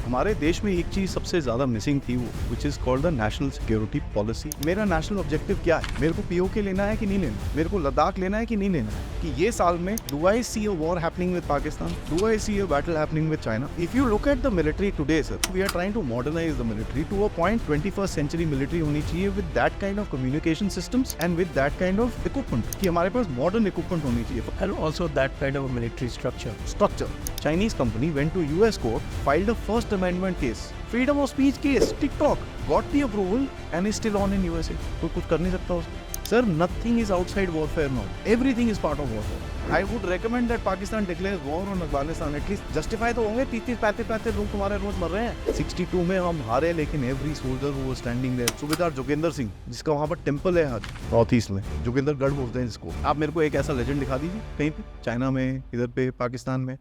हमारे देश में एक चीज सबसे ज्यादा मिसिंग थी, वो विच is called the national security policy. मेरा नेशनल ऑब्जेक्टिव क्या है? मेरे को पीओके लेना है कि नहीं लेना? मेरे को लद्दाख लेना है कि नहीं लेना है? कि ये साल में do I see a war happening with Pakistan? Do I see a battle happening with China? If you look at the military today sir, we are trying to modernise the military to a point. 21st century military होनी चाहिए with that kind of communication systems and with that kind of equipment, कि हमारे पास modern equipment होनी चाहिए। And also that kind of a military structure. Chinese company went to US court, filed a First Amendment case, freedom of speech case, TikTok, got the approval and is still on in USA. कोई कुछ कर नहीं सकता उसको। Sir, nothing is outside warfare now. Everything is part of warfare. I would recommend that Pakistan declares war on Afghanistan. At least justify तो होंगे। 30-35 लोग तुम्हारे रोज मर रहे हैं। 62 में हम हारे, लेकिन every soldier who was standing there, सूबेदार जोगिंदर सिंह, जिसका वहाँ पर टेम्पल है आज नॉर्थ ईस्ट में, जोगिंदर गढ़ बोलते हैं जिसको। आप मेरे को एक ऐसा लेजेंड दिखा दीजिए कहीं पे, चाइना में, इधर पे पाकिस्तान में।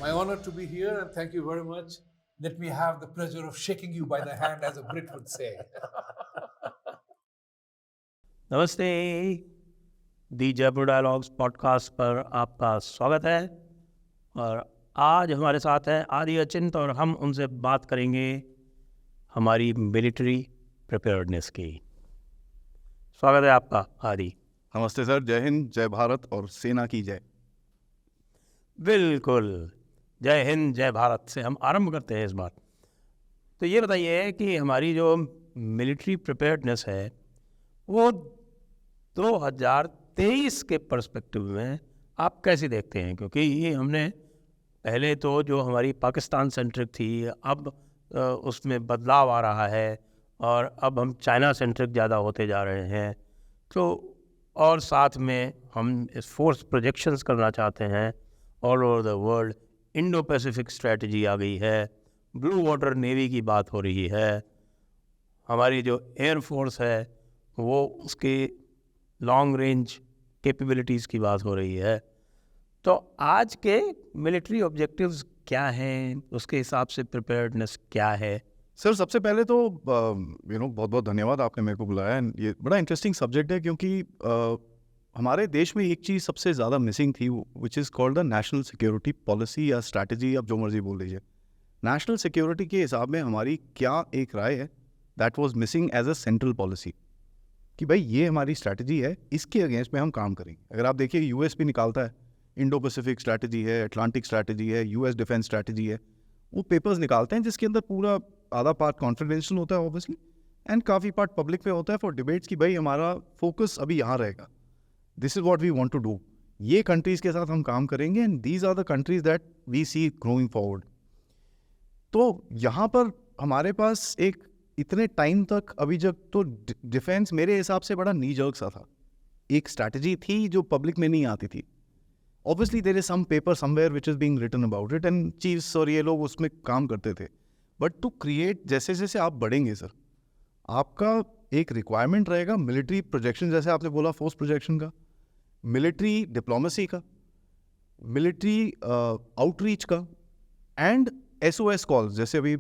My honor to be here, and thank you very much. Let me have the pleasure of shaking you by the hand, as a Brit would say. नमस्ते, दी जयपुर डायलॉग्स पॉडकास्ट पर आपका स्वागत है। और आज हमारे साथ है आदि अचिंत, और हम उनसे बात करेंगे हमारी मिलिट्री प्रिपेयर्डनेस की। स्वागत है आपका आदि। नमस्ते सर, जय हिंद, जय भारत और सेना की जय। बिल्कुल, जय हिंद जय भारत से हम आरंभ करते हैं इस बार। तो ये बताइए कि हमारी जो मिलिट्री प्रिपेयर्डनेस है वो 2023 के पर्सपेक्टिव में आप कैसे देखते हैं? क्योंकि ये हमने पहले तो जो हमारी पाकिस्तान सेंट्रिक थी, अब उसमें बदलाव आ रहा है और अब हम चाइना सेंट्रिक ज़्यादा होते जा रहे हैं। तो और साथ में हम इस फोर्स प्रोजेक्शंस करना चाहते हैं all over the world. Indo Pacific strategy आ गई है, ब्लू वाटर नेवी की बात हो रही है, हमारी जो एयर फोर्स है वो उसके लॉन्ग रेंज कैपेबिलिटीज़ की बात हो रही है। तो आज के मिलिट्री ऑब्जेक्टिव्स क्या हैं, उसके हिसाब से प्रिपेयर्डनेस क्या है? सर, सबसे पहले तो बहुत बहुत धन्यवाद, आपने मेरे को बुलाया। ये बड़ा इंटरेस्टिंग सब्जेक्ट है, क्योंकि हमारे देश में एक चीज़ सबसे ज़्यादा मिसिंग थी, which is called the national security policy या स्ट्रैटेजी, आप जो मर्जी बोल लीजिए। नेशनल सिक्योरिटी के हिसाब में हमारी क्या एक राय है, that was missing as a central policy, कि भाई ये हमारी स्ट्रैटेजी है, इसके अगेंस्ट में हम काम करेंगे। अगर आप देखिए, यूएस भी निकालता है, इंडो पैसिफिक स्ट्रैटेजी है, अटलांटिक स्ट्रैटेजी है, यूएस डिफेंस स्ट्रैटेजी है, वो पेपर्स निकालते हैं जिसके अंदर पूरा आधा पार्ट कॉन्फिडेंशियल होता है ऑब्वियसली, एंड काफ़ी पार्ट पब्लिक पे होता है फॉर डिबेट्स, कि भाई हमारा फोकस अभी यहाँ रहेगा, this is what we want to do, ये कंट्रीज़ के साथ हम काम करेंगे, and these are the countries that we see growing forward. तो यहाँ पर हमारे पास एक इतने टाइम तक अभी जब तो डिफेंस मेरे हिसाब से बड़ा नी जर्क सा था, एक स्ट्रैटेजी थी जो पब्लिक में नहीं आती थी। Obviously there is some paper somewhere which is being written about it, and chiefs और ये लोग उसमें काम करते थे, बट टू क्रिएट, जैसे जैसे आप बढ़ेंगे सर, आपका एक रिक्वायरमेंट रहेगा मिलिट्री प्रोजेक्शन, जैसे आपने बोला फोर्स प्रोजेक्शन का, मिलिट्री डिप्लोमेसी का, मिलिट्री आउटरीच का, एंड SOS कॉल्स। जैसे अभी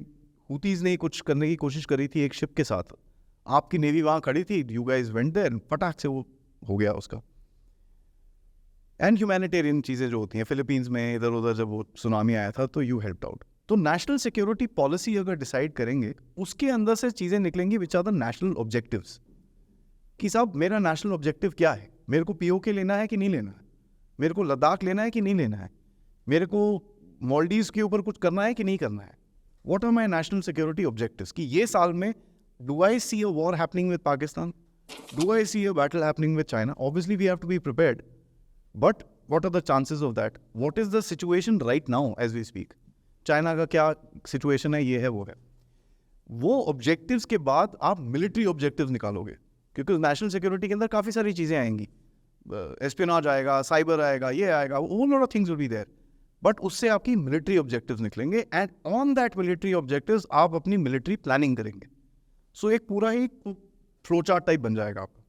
हुतीज ने कुछ करने की कोशिश करी थी एक शिप के साथ, आपकी नेवी वहाँ खड़ी थी, यू गाइज वेंट देयर, फटाक से वो हो गया उसका। एंड ह्यूमैनिटेरियन चीज़ें जो होती हैं, फिलीपींस में इधर उधर जब वो सुनामी आया था तो यू हेल्प्ड आउट। तो नेशनल सिक्योरिटी पॉलिसी अगर डिसाइड करेंगे, उसके अंदर से चीज़ें निकलेंगी which are the national objectives, कि साहब मेरा नेशनल ऑब्जेक्टिव क्या है? मेरे को पीओके लेना है कि नहीं लेना है? मेरे को लद्दाख लेना है कि नहीं लेना है? मेरे को मालदीव्स के ऊपर कुछ करना है कि नहीं करना है? What are my national security objectives, कि ये साल में do I see a war happening with Pakistan? Do I see a battle happening with China? Obviously we have to be prepared, but what are the chances of that? What is the situation right now as we speak? China का क्या situation है, ये है वो है। वो objectives के बाद आप मिलिट्री ऑब्जेक्टिव्स निकालोगे, क्योंकि नेशनल सिक्योरिटी के अंदर काफ़ी सारी चीज़ें आएंगी, एस्पियोनाज आएगा, साइबर आएगा, ये आएगा, वो lot of things will be there, but उससे आपकी मिलिट्री ऑब्जेक्टिव्स निकलेंगे, and on that military objectives आप अपनी मिलिट्री प्लानिंग करेंगे। सो एक पूरा ही फ्लो चार्ट टाइप बन जाएगा आपका।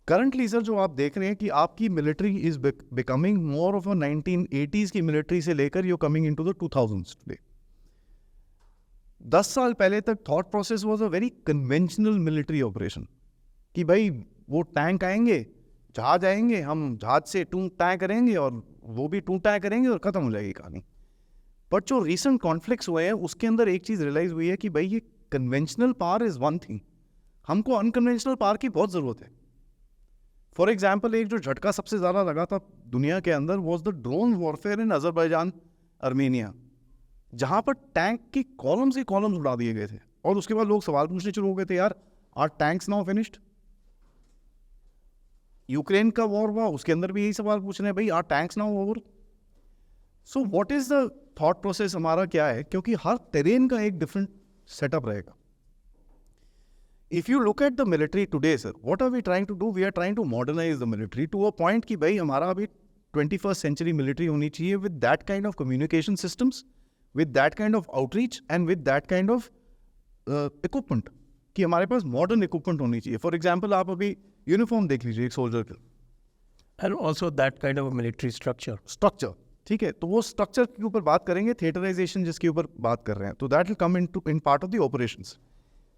करंटली सर जो आप देख रहे हैं कि आपकी military is becoming more of a 1980s की मिलिट्री से लेकर you coming into the 2000s today. 10 साल पहले तक thought process was a very conventional military operation कि भाई वो टैंक आएंगे, जहाज आएंगे, हम जहाज से टूं टाँ करेंगे और वो भी टूं टाँ करेंगे और ख़त्म हो जाएगी कहानी। बट जो रिसेंट कॉन्फ्लिक्ट्स हुए हैं उसके अंदर एक चीज़ रियलाइज़ हुई है कि भाई ये conventional power is one thing, हमको अनकन्वेंशनल पावर की बहुत ज़रूरत है। फॉर एग्जाम्पल, एक जो झटका सबसे ज़्यादा लगा था दुनिया के अंदर was the drone warfare in Azerbaijan, Armenia, जहाँ पर टैंक की कॉलम्स ही कॉलम्स उड़ा दिए गए थे। और उसके बाद लोग सवाल पूछने शुरू हो गए थे, यार are tanks now finished? Ukraine का वॉर हुआ, उसके अंदर भी यही सवाल पूछ रहे हैं, भाई are tanks now over? So what is the thought process हमारा क्या है, क्योंकि हर टेरेन का एक डिफरेंट सेटअप रहेगा। If you look at the military today sir, what are we trying to do? We are trying to modernise the military to a point कि भाई हमारा अभी 21st सेंचुरी मिलिट्री होनी चाहिए with that kind of communication systems, with that kind of outreach and with that kind of equipment, कि हमारे पास modern equipment होनी चाहिए। फॉर एग्जाम्पल, आप अभी यूनिफॉर्म देख लीजिए एक सोल्जर का, and also that kind of military structure, ठीक है, तो वो स्ट्रक्चर के ऊपर बात करेंगे, थिएटराइजेशन जिसके ऊपर बात कर रहे हैं, तो that will come in part of the operations.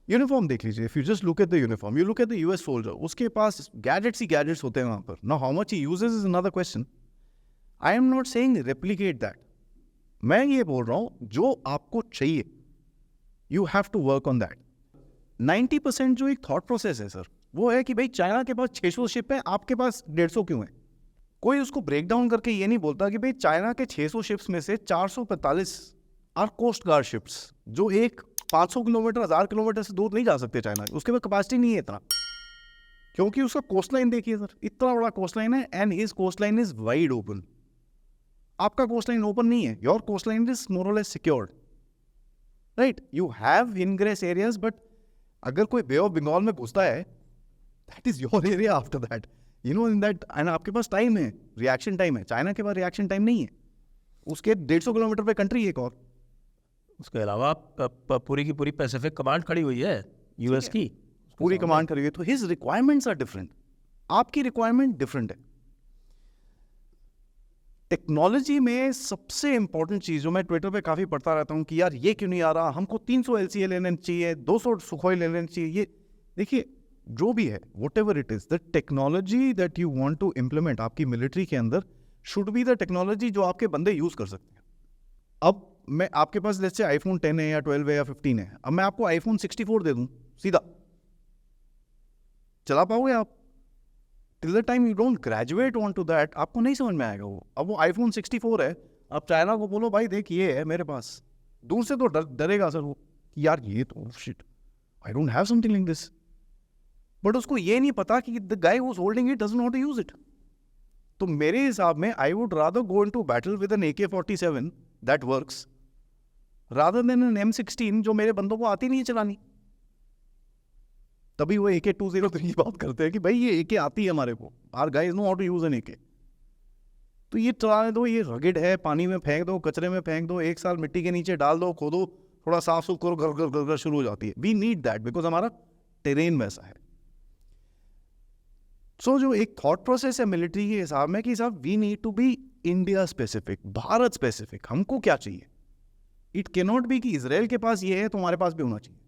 Uniform देख लीजिए, if you just look at the uniform, you look at the US soldier, उसके पास गैजेट्स ही गैजेट्स होते हैं वहाँ पर। Now how much he uses is another question. I am not saying replicate that, मैं ये बोल रहा हूं जो आपको चाहिए you have to work on that. 90% जो एक थॉट प्रोसेस है सर, वो है कि भाई चाइना के पास 600 शिप है, आपके पास 150 क्यों है? कोई उसको ब्रेक डाउन करके ये नहीं बोलता कि भाई चाइना के 600 शिप्स में से 445 आर कोस्ट गार्ड शिप्स, जो एक 500 किलोमीटर 1000 किलोमीटर से दूर नहीं जा सकते चाइना, उसके पास कैपेसिटी नहीं है इतना, क्योंकि उसका कोस्ट लाइन देखिए सर, इतना बड़ा कोस्ट लाइन है and his coast line is wide open. आपका कोस्ट लाइन ओपन नहीं है, your coast line is more और less secured, right? You have ingress areas, but अगर कोई बे ऑफ बंगाल में घुसता है, that is your area after that, you know, in that, and आपके पास टाइम है, रिएक्शन टाइम है। चाइना के पास रिएक्शन टाइम नहीं है, उसके 150 किलोमीटर पे कंट्री एक और। उसके अलावा पूरी की पूरी पैसिफिक कमांड खड़ी हुई है यूएस की, पूरी कमांड करी हुई है, तो हिज रिक्वायरमेंट्स आर डिफरेंट, आपकी रिक्वायरमेंट डिफरेंट है। टेक्नोलॉजी में सबसे इंपॉर्टेंट चीज़ जो मैं ट्विटर पे काफ़ी पढ़ता रहता हूँ कि यार ये क्यों नहीं आ रहा, हमको 300 LCA लेना चाहिए, 200 सुखोई ले लेना चाहिए। ये देखिए, जो भी है, whatever it is, the technology that you want to implement आपकी मिलिट्री के अंदर शुड बी द टेक्नोलॉजी जो आपके बंदे यूज़ कर सकते हैं। अब मैं आपके पास जैसे iPhone 10 है या 12 है या 15 है, अब मैं आपको iPhone 64 दे दूँ सीधा, चला पाओगे आप? Till the time you don't graduate on to that, आपको नहीं समझ में आएगा वो। अब वो iPhone 64 है, अब चाइना को बोलो भाई देख ये है मेरे पास, दूर से तो डरेगा सर वो कि यार ये तो shit, I don't have something like this, but उसको ये नहीं पता कि the guy who is holding it doesn't know how to use it. तो मेरे हिसाब में I would rather go into battle with an AK-47 that works rather than an M16 जो मेरे बंदों को आती नहीं है चलानी। तभी वो AK-203 की बात करते हैं कि भाई ये AK आती है हमारे को, are guys know how to use an AK। तो ये चलाने दो, ये रगड़ है, पानी में फेंक दो, कचरे में फेंक दो, 1 साल मिट्टी के नीचे डाल दो, खोदो, थोड़ा साफ सुफ करो, घर घर घर घर शुरू हो जाती है। वी नीड दैट बिकॉज हमारा टेरेन वैसा है। सो जो एक थॉट प्रोसेस है मिलिट्री के हिसाब में कि साहब we need to be India specific, Bharat specific, हमको क्या चाहिए। इट कैन नॉट बी कि इजराइल के पास ये है तो हमारे पास भी होना चाहिए,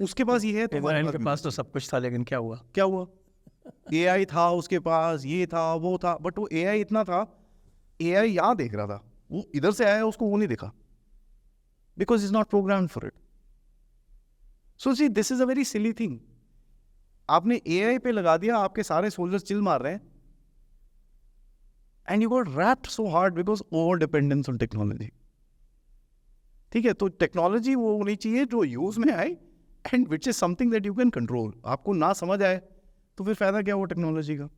उसके पास ये है तो इजराइल के पास तो सब कुछ था, लेकिन क्या हुआ? क्या हुआ? AI था उसके पास, ये था वो था, बट वो AI इतना था, AI यहाँ देख रहा था, वो इधर से आया उसको वो नहीं दिखा, because is not programmed for it. So see this is a very silly thing. आपने AI पे लगा दिया, आपके सारे सोल्जर्स चिल मार रहे हैं, and you got wrapped so hard because over dependence on technology. ठीक है, तो टेक्नोलॉजी वो होनी चाहिए जो यूज में आए and which is something that you can control. आपको ना समझ आए तो फिर फायदा क्या हुआ टेक्नोलॉजी का।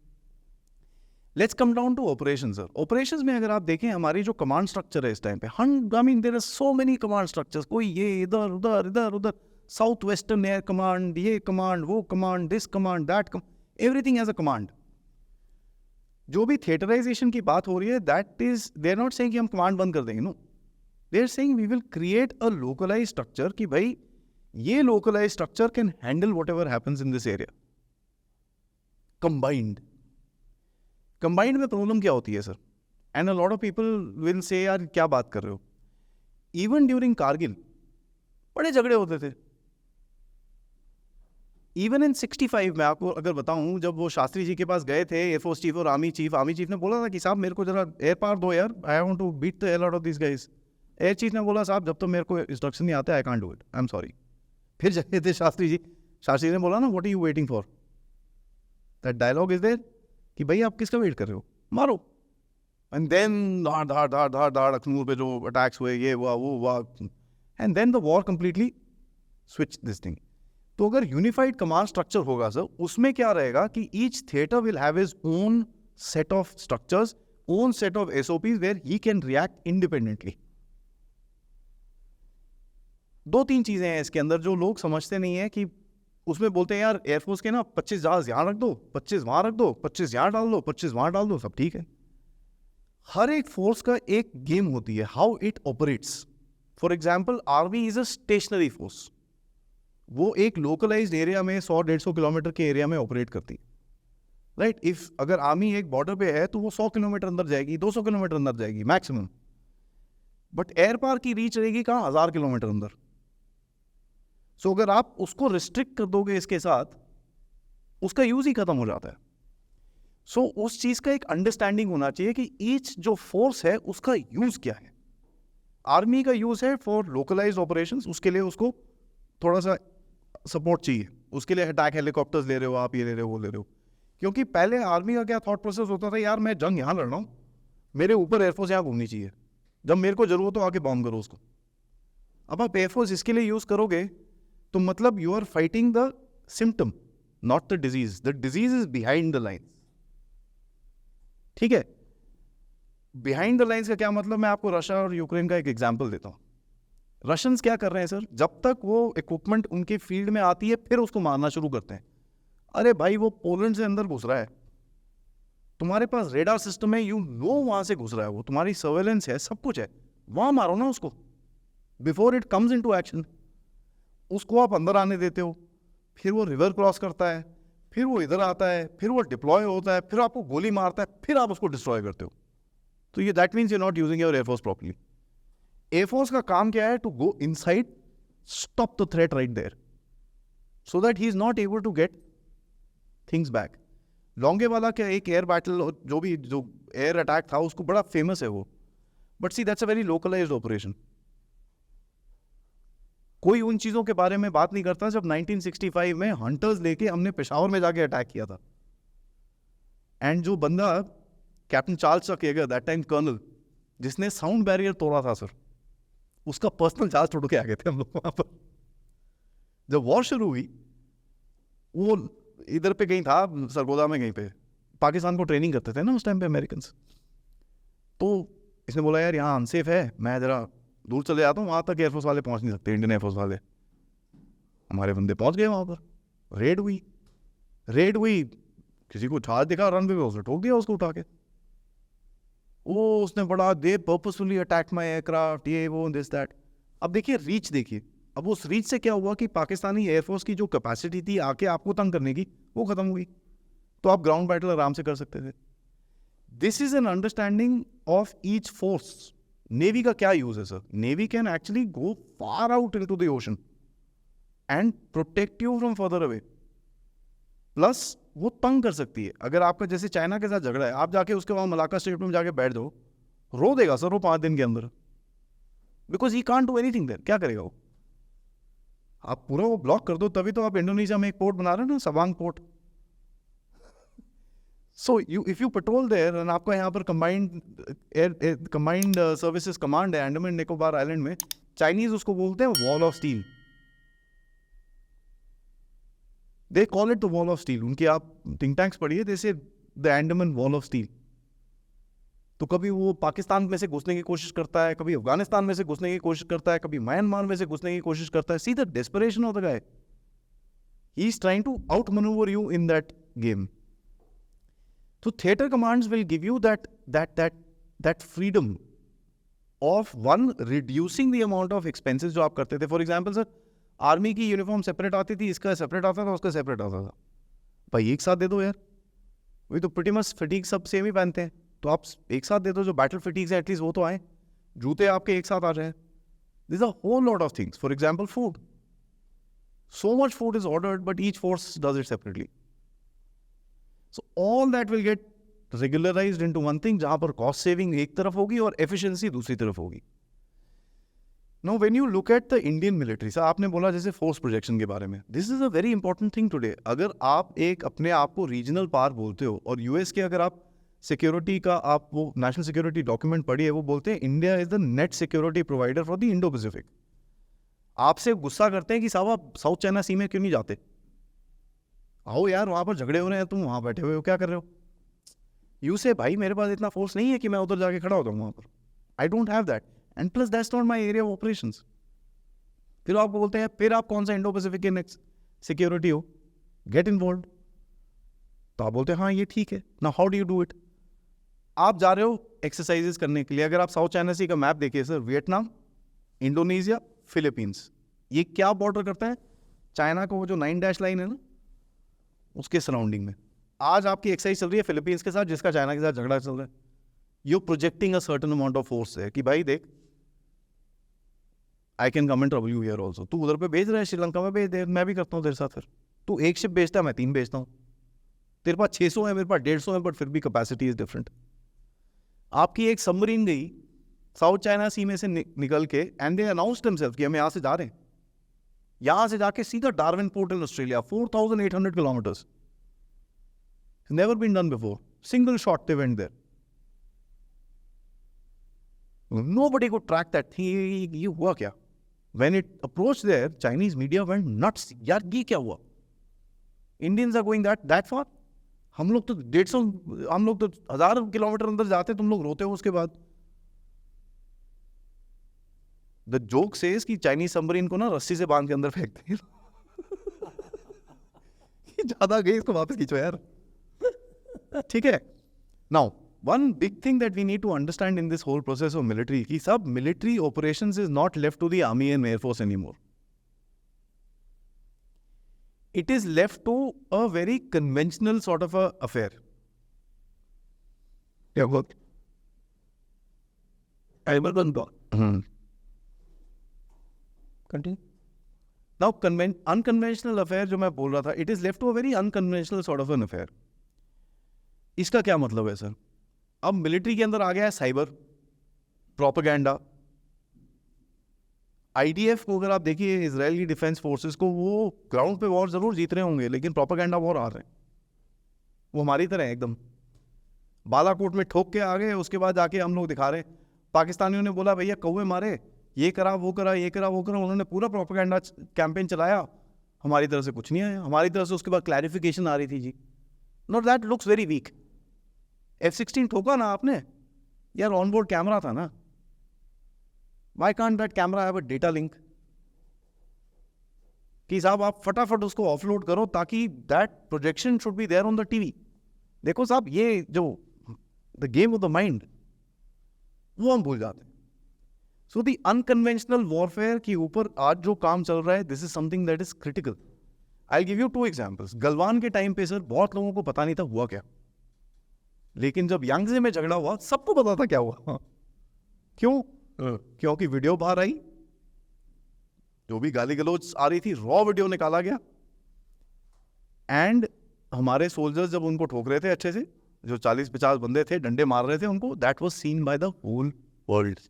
Let's come down to operation sir. Operations में अगर आप देखें हमारी जो कमांड स्ट्रक्चर है इस टाइम पे, I mean there are so many command structures, कोई ये इधर उधर इधर उधर, साउथ वेस्टर्न एयर कमांड, ये कमांड, वो command, this command, that command, everything as a command. जो भी थिएटराइजेशन की बात हो रही है, that is, they are not saying कि हम कमांड बंद कर देंगे, no, they are saying we will create a localize structure कि भाई ये localize structure can handle what ever happens in this area. Combined में प्रॉब्लम क्या होती है sir, and a lot of people will say यार क्या बात कर रहे हो। इवन ड्यूरिंग कारगिल बड़े झगड़े होते थे। इवन इन 65 मैं आपको अगर बताऊं, जब वो शास्त्री जी के पास गए थे एयरफोर्स चीफ और आर्मी चीफ ने बोला था कि साहब मेरे को जरा एयर पावर दो यार, I want to beat the hell out of this guys. Air chief ने बोला साहब जब तक मेरे को इंस्ट्रक्शन नहीं आता I can't do it, I am sorry. फिर गए थे शास्त्री जी ने बोला ना what are you waiting for, that dialogue is there कि भाई आप किसका वेट कर रहे हो, मारो। एंड देन धाड़ अखनूर पे जो अटैक्स हुए, ये हुआ वो हुआ, and then the war completely switch this thing. तो अगर यूनिफाइड कमांड स्ट्रक्चर होगा सर, उसमें क्या रहेगा कि each theatre will have his own set of structures, own set of SOPs where he can react independently. दो तीन चीजें हैं इसके अंदर जो लोग समझते नहीं है कि उसमें बोलते हैं यार एयरफोर्स के ना 25 जहाज यहाँ रख दो, 25 वहां रख दो, 25 यहाँ डाल दो, 25 वहां डाल दो, सब ठीक है। हर एक फोर्स का एक गेम होती है, how it operates. For example army is a stationary force, वो एक लोकलाइज्ड एरिया में 100-150 किलोमीटर के एरिया में ऑपरेट करती है, राइट। इफ अगर आर्मी एक बॉर्डर पे है तो वो 100 किलोमीटर अंदर जाएगी, 200 किलोमीटर अंदर जाएगी मैक्सिमम, बट एयर पावर की रीच रहेगी कहाँ, 1000 किलोमीटर अंदर। सो अगर आप उसको रिस्ट्रिक्ट कर दोगे इसके साथ, उसका यूज ही खत्म हो जाता है। सो उस चीज का एक अंडरस्टैंडिंग होना चाहिए कि ईच जो फोर्स है उसका यूज क्या है। आर्मी का यूज है फॉर लोकलाइज्ड ऑपरेशंस, उसके लिए उसको थोड़ा सा सपोर्ट चाहिए, उसके लिए अटैक हेलीकॉप्टर्स ले रहे हो आप, ये ले रहे हो वो ले रहे हो। क्योंकि पहले आर्मी का क्या थॉट प्रोसेस होता था, यार मैं जंग यहाँ लड़ रहा हूँ, मेरे ऊपर एयरफोर्स यहाँ घूमनी चाहिए, जब मेरे को जरूरत हो आके बॉम्ब करो उसको। अब आप एयरफोर्स इसके लिए यूज करोगे तो मतलब you are fighting the symptom not the disease, the disease is behind the lines, ठीक है। बिहाइंड द लाइन्स का क्या मतलब, मैं आपको रशिया और यूक्रेन का एक एग्जांपल देता हूं। रशियंस क्या कर रहे हैं सर, जब तक वो इक्विपमेंट उनके फील्ड में आती है फिर उसको मारना शुरू करते हैं। अरे भाई वो पोलैंड से अंदर घुस रहा है, तुम्हारे पास रेडार सिस्टम है, यू नो वहां से घुस रहा है वो, तुम्हारी सर्वेलेंस है, सब कुछ है, वहां मारो ना उसको before it comes into action. उसको आप अंदर आने देते हो, फिर वो रिवर क्रॉस करता है, फिर वो इधर आता है, फिर वो डिप्लॉय होता है, फिर आपको गोली मारता है, फिर आप उसको डिस्ट्रॉय करते हो। तो ये that means you not using your air force properly. Air force का काम क्या है, to go inside, stop the threat right there, so that he is not able to get things back. Longewala क्या एक एयर बैटल, जो एयर अटैक था उसको बड़ा फेमस है वो, but see that's a very localised operation. कोई उन चीजों के बारे में बात नहीं करता जब 1965 में हंटर्स लेके हमने पेशावर में जाके अटैक किया था, एंड जो बंदा कैप्टन चार्ल्स चकेगा दैट टाइम कर्नल, जिसने साउंड बैरियर तोड़ा था सर, उसका पर्सनल चार्ज तोड़ के आ गए थे हम लोग वहां पर। जब वॉर शुरू हुई वो इधर पे कहीं था सरगोदा में, कहीं पे पाकिस्तान को ट्रेनिंग करते थे ना उस टाइम पे अमेरिकन, तो इसने बोला यार यहाँ अनसेफ है, मैं जरा दूर चले जाता हूँ, वहां तक एयरफोर्स वाले पहुंच नहीं सकते, इंडियन एयरफोर्स वाले। हमारे बंदे पहुंच गए वहां पर, रेड हुई, किसी को छाछ दिखा रनवे पे, उसने ठोक दिया उसको उठा के। वो उसने बड़ा दे पर्पसफुली अटैक माय एयरक्राफ्ट, ये वो दिस दैट। अब देखिए रीच देखिए, अब उस रीच से क्या हुआ कि पाकिस्तानी एयरफोर्स की जो कैपेसिटी थी आके आपको तंग करने की, वो खत्म हुई, तो आप ग्राउंड बैटल आराम से कर सकते थे। This is an understanding of each force. Navy का क्या यूज है sir, navy can actually go far out into the ocean and protect you from further away, plus वो तंग कर सकती है। अगर आपका जैसे चाइना के साथ झगड़ा है, आप जाके उसके वहां मलाका स्टेट में जाके बैठ जाओ, रो देगा सर वो 5 दिन के अंदर, because he can't do anything there. क्या करेगा वो, आप पूरा वो ब्लॉक कर दो, तभी तो आप इंडोनेशिया में एक पोर्ट बना रहे हो ना, Sabang port. So if you patrol there, and आपका यहाँ पर कंबाइंड सर्विसेज कमांड है अंडमान निकोबार आइलैंड में, चाइनीज उसको बोलते हैं wall of steel, they call it the wall of steel. उनके आप थिंक टैंक्स पढ़िए, they say the Andaman wall of steel. तो कभी वो पाकिस्तान में से घुसने की कोशिश करता है, कभी अफगानिस्तान में से घुसने की कोशिश करता है, कभी म्यांमार में से घुसने की कोशिश करता है। See the desperation of the guy, he is trying to outmanoeuvre you in that game. So theater commands will give you that freedom of one, reducing the amount of expenses जो आप करते थे। For example sir, army की uniform separate आती थी, इसका separate आता था, उसका सेपरेट आता था, भाई एक साथ दे दो यार, वही तो प्रीटी मच फटीक सब सेम ही पहनते हैं, तो आप एक साथ दे दो, जो बैटल फटीक्स है एटलीस्ट वो तो आए, जूते आपके एक साथ आ जाए, There's a whole lot of things. For example, food. So much food is ordered, but each force does it separately. So all that will get regularized into one thing, जहाँ पर cost saving एक तरफ होगी और efficiency दूसरी तरफ होगी. Now, when you look at the Indian military, sir आपने बोला जैसे force projection के बारे में, this is a very important thing today. अगर आप एक अपने आप को regional power बोलते हो और US के अगर आप सिक्योरिटी का आप वो नेशनल सिक्योरिटी डॉक्यूमेंट पढ़िए, वो बोलते हैं India is the net security provider for the Indo Pacific. आपसे गुस्सा करते हैं कि साहब आप साउथ चाइना सी में क्यों नहीं जाते? आओ यार, वहाँ पर झगड़े हो रहे हैं, तुम वहाँ बैठे हुए हो, क्या कर रहे हो? यू से भाई मेरे पास इतना फोर्स नहीं है कि मैं उधर जाके खड़ा हो जाऊँ वहाँ पर. आई don't have that, and plus that's not my area of operations. फिर आपको बोलते हैं फिर आप कौन सा इंडो पैसिफिक के नेक्स्ट सिक्योरिटी हो, गेट इन्वॉल्व. तो आप बोलते हैं हाँ ये ठीक है. Now how do you do it? आप जा रहे हो एक्सरसाइजेस करने के लिए. अगर आप साउथ चाइना सी का मैप देखिए सर, वियतनाम, इंडोनेशिया, फिलीपींस, ये क्या बॉर्डर करता है? चाइना को वो जो 9 डैश लाइन है ना, उसके सराउंडिंग में. आज आपकी एक्सरसाइज चल रही है फिलीपींस के साथ, जिसका चाइना के साथ झगड़ा चल रहा है. You projecting a certain amount of force है कि भाई देख, I can come and trouble you here also. तू उधर पे भेज रहा है, श्रीलंका में भेज दे, मैं भी करता हूँ तेरे साथ. फिर तू एक शिप भेजता है, मैं 3 भेजता हूँ. तेरे पास 600 है, मेरे पास 150 है, बट फिर भी कैपेसिटी इज डिफरेंट. आपकी एक सबमरीन गई साउथ चाइना सी में से निकल के, एंड दे अनाउंस्ड देमसेल्फ कि हम यहाँ से जा रहे हैं. यहाँ से जाके सीधा Darwin port in Australia, 4,800 kilometres. Never been done before. Single shot they went there. Nobody could track that thing. ये हुआ क्या? When it approached there, Chinese media went nuts. यार ये क्या हुआ? Indians are going that far? हम लोग तो 150, हम लोग तो 1000 किलोमीटर अंदर जाते, तुम लोग रोते हो उसके बाद. द जोक सेज कि चाइनीज सबमरीन को ना रस्सी से बांध के अंदर फेंकते हैं. ज्यादा गए, इसको वापस खींचो यार. ठीक है. Now one big thing that we need to understand in this whole process of military, कि सब military operations is not left to the army and air force anymore. It is left to a very conventional sort of a affair. Yeah, what? I will go. Continue. Now, unconventional affair जो मैं बोल रहा था, it is left to a very unconventional sort of an affair. इसका क्या मतलब है sir? अब मिलिट्री के अंदर आ गया है साइबर, प्रोपेगेंडा. आईडीएफ को अगर आप देखिए, इजरायली डिफेंस फोर्सेस को, वो ग्राउंड पे वॉर जरूर जीत रहे होंगे, लेकिन प्रोपेगेंडा वॉर आ रहे हैं. वो हमारी तरह है एकदम. बालाकोट में ठोक के आ गए, उसके बाद जाके हम लोग दिखा रहे. पाकिस्तानियों ने बोला भैया कौवे मारे, ये करा वो करा, ये करा वो करा. उन्होंने पूरा प्रोपेगेंडा कैंपेन चलाया. हमारी तरफ से कुछ नहीं आया. हमारी तरफ से उसके बाद क्लैरिफिकेशन आ रही थी जी, not that looks very weak. F-16 ठोका ना आपने यार, ऑनबोर्ड कैमरा था ना. Why can't that camera have a data link? कि साहब आप फटाफट उसको ऑफलोड करो ताकि that projection should be there on the TV. देखो साहब, ये जो the game of the mind, वो हम भूल जाते हैं. So the unconventional warfare के ऊपर आज जो काम चल रहा है, this is something that is critical. I'll give you 2 examples. Galwan के टाइम पे सर बहुत लोगों को पता नहीं था हुआ क्या, लेकिन जब यांगजे में झगड़ा हुआ सबको पता था क्या हुआ. क्यों? क्योंकि वीडियो बाहर आई, जो भी गाली गलौज आ रही थी, रॉ वीडियो निकाला गया. एंड हमारे सोल्जर्स जब उनको ठोक रहे थे अच्छे से, जो 40-50 बंदे थे, डंडे मार रहे थे उनको, that was seen by the whole world.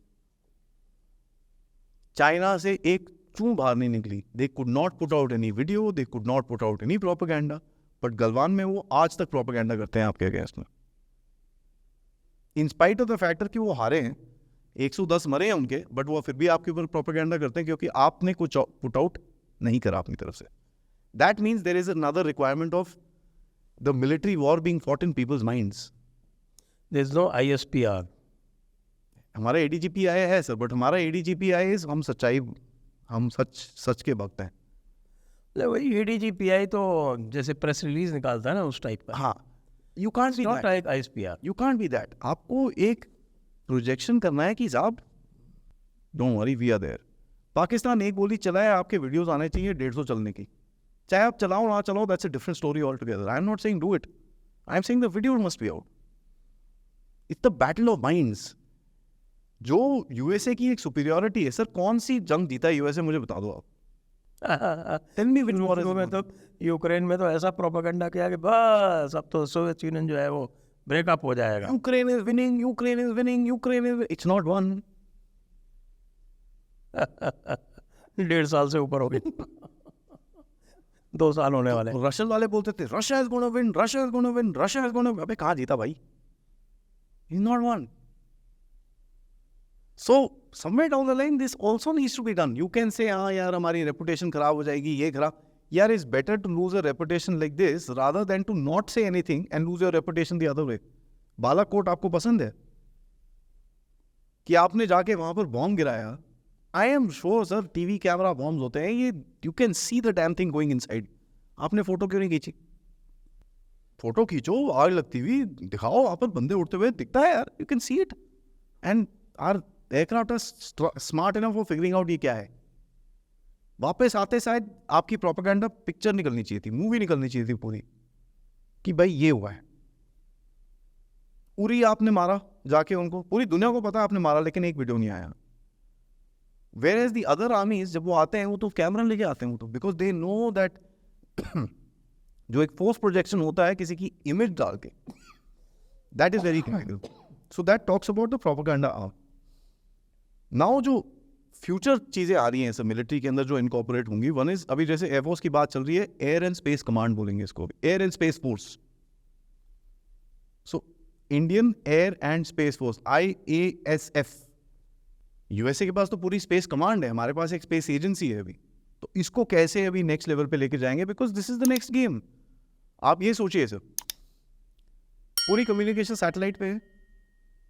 China से एक चूं बाहर नहीं निकली. They could not put out any video, they could not put out any propaganda. But Galwan में वो आज तक प्रोपेगेंडा करते हैं आपके अगेंस्ट में, in spite of the factor कि वो हारे हैं, 110 मरे हैं उनके, बट वो फिर भी आपके ऊपर प्रोपेगेंडा करते हैं क्योंकि आपने कुछ पुट आउट नहीं करा अपनी तरफ से. That means there is another requirement of the military war being fought in people's minds. There is no ISPR. हमारा ADGPI है सर, बट हमारा ADGPI इज हम सच्चाई, हम सच के भक्त हैं. वही ADGPI तो जैसे प्रेस रिलीज निकालता है ना, उस टाइप का. हाँ, you can't be not like ISPR. You can't be that. आपको एक प्रोजेक्शन करना है कि साहब don't worry, we are there. Pakistan एक गोली चलाए, आपके वीडियोस आने चाहिए 150 चलने की. चाहे आप चलाओ ना चलाओ, that's a different story all together. I am not saying do it, I am saying the video must be out. It's the battle of minds. जो यूएसए की एक सुपीरियरिटी है सर, कौन सी जंग जीता है यूएसए, मुझे बता दो आप। टेल मी व्हिच वॉर में तो यूक्रेन में तो ऐसा प्रोपेगेंडा किया कि बस अब तो सोवियत यूनियन जो है वो ब्रेकअप हो जाएगा। Ukraine is winning, Ukraine is winning, Ukraine is, it's not one. 1.5 साल से ऊपर हो गई। 2 साल होने वाले। रशियन वाले बोलते थे Russia is gonna win, Russia is gonna win, Russia is gonna, अबे कहाँ जीता भाई, is not one. So somewhere down the line this also needs to be done. You can say हाँ यार हमारी reputation खराब हो जाएगी, ये खराब, यार it's better to lose a reputation like this rather than to not say anything and lose your reputation the other way. Balakot आपको पसंद है कि आपने जाके वहां पर बॉम्ब गिराया? I am sure sir TV camera bombs होते हैं, ये you can see the damn thing going inside. आपने फोटो क्यों नहीं खींची? फोटो खींचो, आग लगती हुई दिखाओ, वहां पर बंदे उड़ते हुए दिखता है यार, you can see it. And our aircraft are smart enough for figuring out ये क्या है। वापस आते शायद आपकी प्रोपेगेंडा पिक्चर निकलनी चाहिए थी, मूवी निकलनी चाहिए थी पूरी, कि भाई ये हुआ है। उरी आपने मारा जाके, उनको पूरी दुनिया को पता है आपने मारा, लेकिन एक वीडियो नहीं आया। Whereas the other armies जब वो आते हैं वो तो कैमरा लेके आते हैं, वो तो बिकॉज दे नो दैट जो एक फोर्स प्रोजेक्शन होता है किसी की इमेज डाल के, that is very critical. So that talks about the propaganda arm. Now जो फ्यूचर चीज़ें आ रही हैं सब मिलिट्री के अंदर जो इनकॉर्पोरेट होंगी, वन इज अभी जैसे एयरफोर्स की बात चल रही है, एयर एंड स्पेस कमांड बोलेंगे इसको, air and space force. So Indian air and space force, IASF। USA के पास तो पूरी स्पेस कमांड है, हमारे पास एक स्पेस एजेंसी है अभी, तो इसको कैसे अभी नेक्स्ट लेवल पे लेके जाएंगे, because this is the next game. आप ये सोचिए सर, पूरी कम्युनिकेशन सैटेलाइट पे है,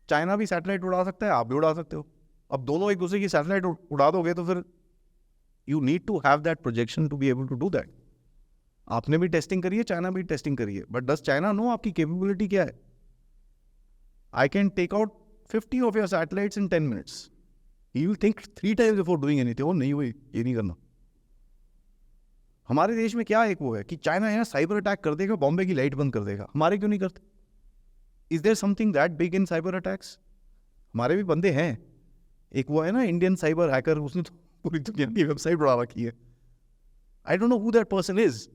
चाइना भी सैटेलाइट उड़ा सकता है, आप भी उड़ा सकते हो। अब दोनों एक दूसरे की सैटेलाइट उड़ा दोगे तो फिर you need to have that projection to be able to do that. आपने भी टेस्टिंग करी है, चाइना भी टेस्टिंग करी है, बट डज चाइना नो आपकी कैपेबिलिटी क्या है? I can take out 50 of your satellites in 10 minutes. He will think 3 times before doing anything. ओ नहीं हुई, ये नहीं करना। हमारे देश में क्या एक वो है कि चाइना यहाँ साइबर अटैक कर देगा, बॉम्बे की लाइट बंद कर देगा, हमारे क्यों नहीं करते? Is there something that big in cyber attacks? हमारे भी बंदे हैं, एक वो है ना इंडियन साइबर हैकर, उसने तो पूरी दुनिया की वेबसाइट उड़ा रखी है। I don't know who that person is.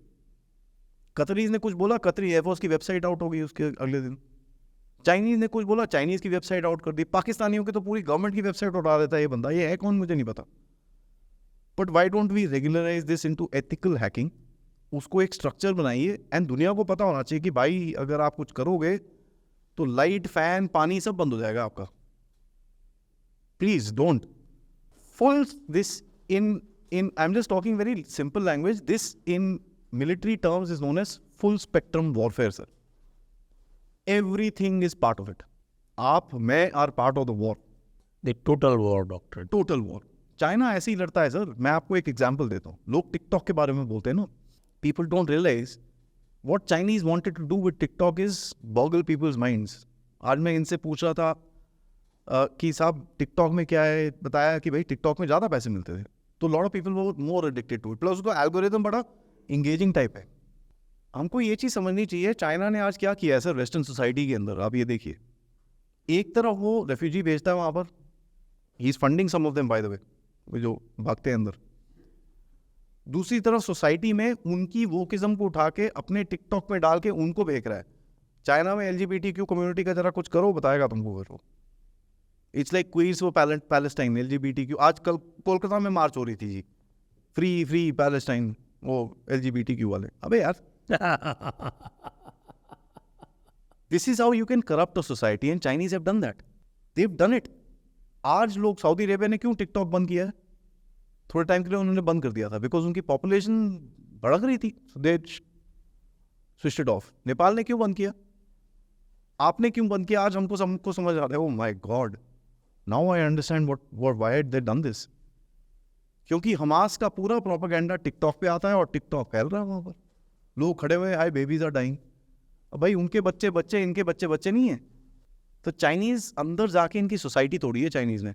Qataris ने कुछ बोला, कतरी एयरफोर्स की वेबसाइट आउट हो गई उसके अगले दिन। चाइनीज ने कुछ बोला, चाइनीज की वेबसाइट आउट कर दी। पाकिस्तानियों की तो पूरी गवर्नमेंट की वेबसाइट उड़ा देता है ये बंदा, ये है कौन मुझे नहीं पता। But why don't we regularise this into ethical hacking? उसको एक स्ट्रक्चर बनाइए एंड दुनिया को पता होना चाहिए कि भाई अगर आप कुछ करोगे तो लाइट, फैन, पानी सब बंद हो जाएगा आपका। Please don't fall this in I am just talking very simple language. This in military terms is known as full spectrum warfare sir. Everything is part of it. आप, मैं are part of the war, the total war doctor. Total war. China ऐसे ही लड़ता है sir. मैं आपको एक example देता हूँ। लोग टिकटॉक के बारे में बोलते हैं ना, people don't realise what Chinese wanted to do with TikTok is boggle people's minds. आज मैं इनसे पूछ रहा था कि साहब टिकटॉक में क्या है, बताया कि भाई टिकटॉक में ज़्यादा पैसे मिलते थे, तो लॉट ऑफ पीपल वो more addicted to it, plus उसका एल्गोरिथम बड़ा इंगेजिंग टाइप है। हमको ये चीज़ समझनी चाहिए, चाइना ने आज क्या किया है सर वेस्टर्न सोसाइटी के अंदर। आप ये देखिए, एक तरफ वो रेफ्यूजी भेजता है वहाँ पर, he is funding some of them by the way, जो भागते हैं अंदर। दूसरी तरफ सोसाइटी में उनकी वोकिज्म को उठा के अपने टिकटॉक में डाल के उनको बेच रहा है। चाइना में LGBTQ कम्युनिटी का जरा कुछ करो, बताएगा तुमको फिर वो। It's like queers for Palestine, LGBTQ। आज कल कोलकाता में मार्च हो रही थी जी, फ्री पैलेस्टाइन, वो LGBTQ वाले। अबे यार this is how you can corrupt a society and Chinese have done that. They've done it. आज लोग, सऊदी अरेबिया ने क्यों टिकटॉक बंद किया है? थोड़े टाइम के लिए उन्होंने बंद कर दिया था बिकॉज उनकी पॉपुलेशन बढ़ रही थी, दे स्विच्ड इट ऑफ। नेपाल ने क्यों बंद किया? आपने क्यों बंद किया? आज हमको समझ आ रहा है, oh my God, now I understand why they done this. क्योंकि हमास का पूरा प्रोपेगेंडा टिकटॉक पे आता है और टिकटॉक फैल रहा है वहाँ पर। लोग खड़े हुए, हाय बेबीज आर डाइंग। अब भाई उनके बच्चे इनके बच्चे नहीं है। तो चाइनीज अंदर जाके इनकी सोसाइटी तोड़ी है चाइनीज ने,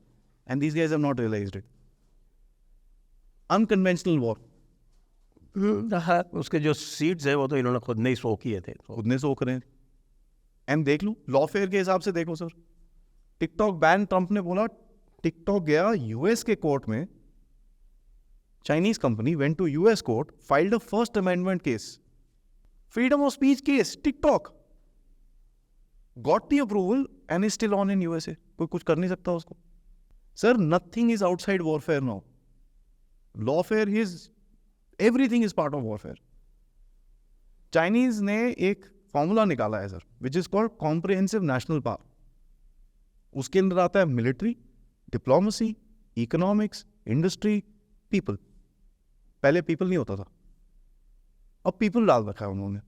and these guys have not realised it. Unconventional war, उसके जो सीड्स है वो तो इन्होंने खुद नहीं सो किए थे, खुद ने सोख रहे हैं। एंड देख लो लॉफेयर के हिसाब से देखो सर, टिकटॉक बैन ट्रंप ने बोला टिकटॉक गया यूएस के कोर्ट में, Chinese company went to US court, filed a first amendment case, freedom of speech case, TikTok got the approval and is still on in USA. कोई कुछ कर नहीं सकता उसको. Sir, nothing is outside warfare now. Lawfare is, everything is part of warfare. Chinese ने एक formula निकाला है sir, which is called comprehensive national power. उसके अंदर आता है military, diplomacy, economics, industry, people. पहले पीपल नहीं होता था, अब पीपल डाल रखा है उन्होंने.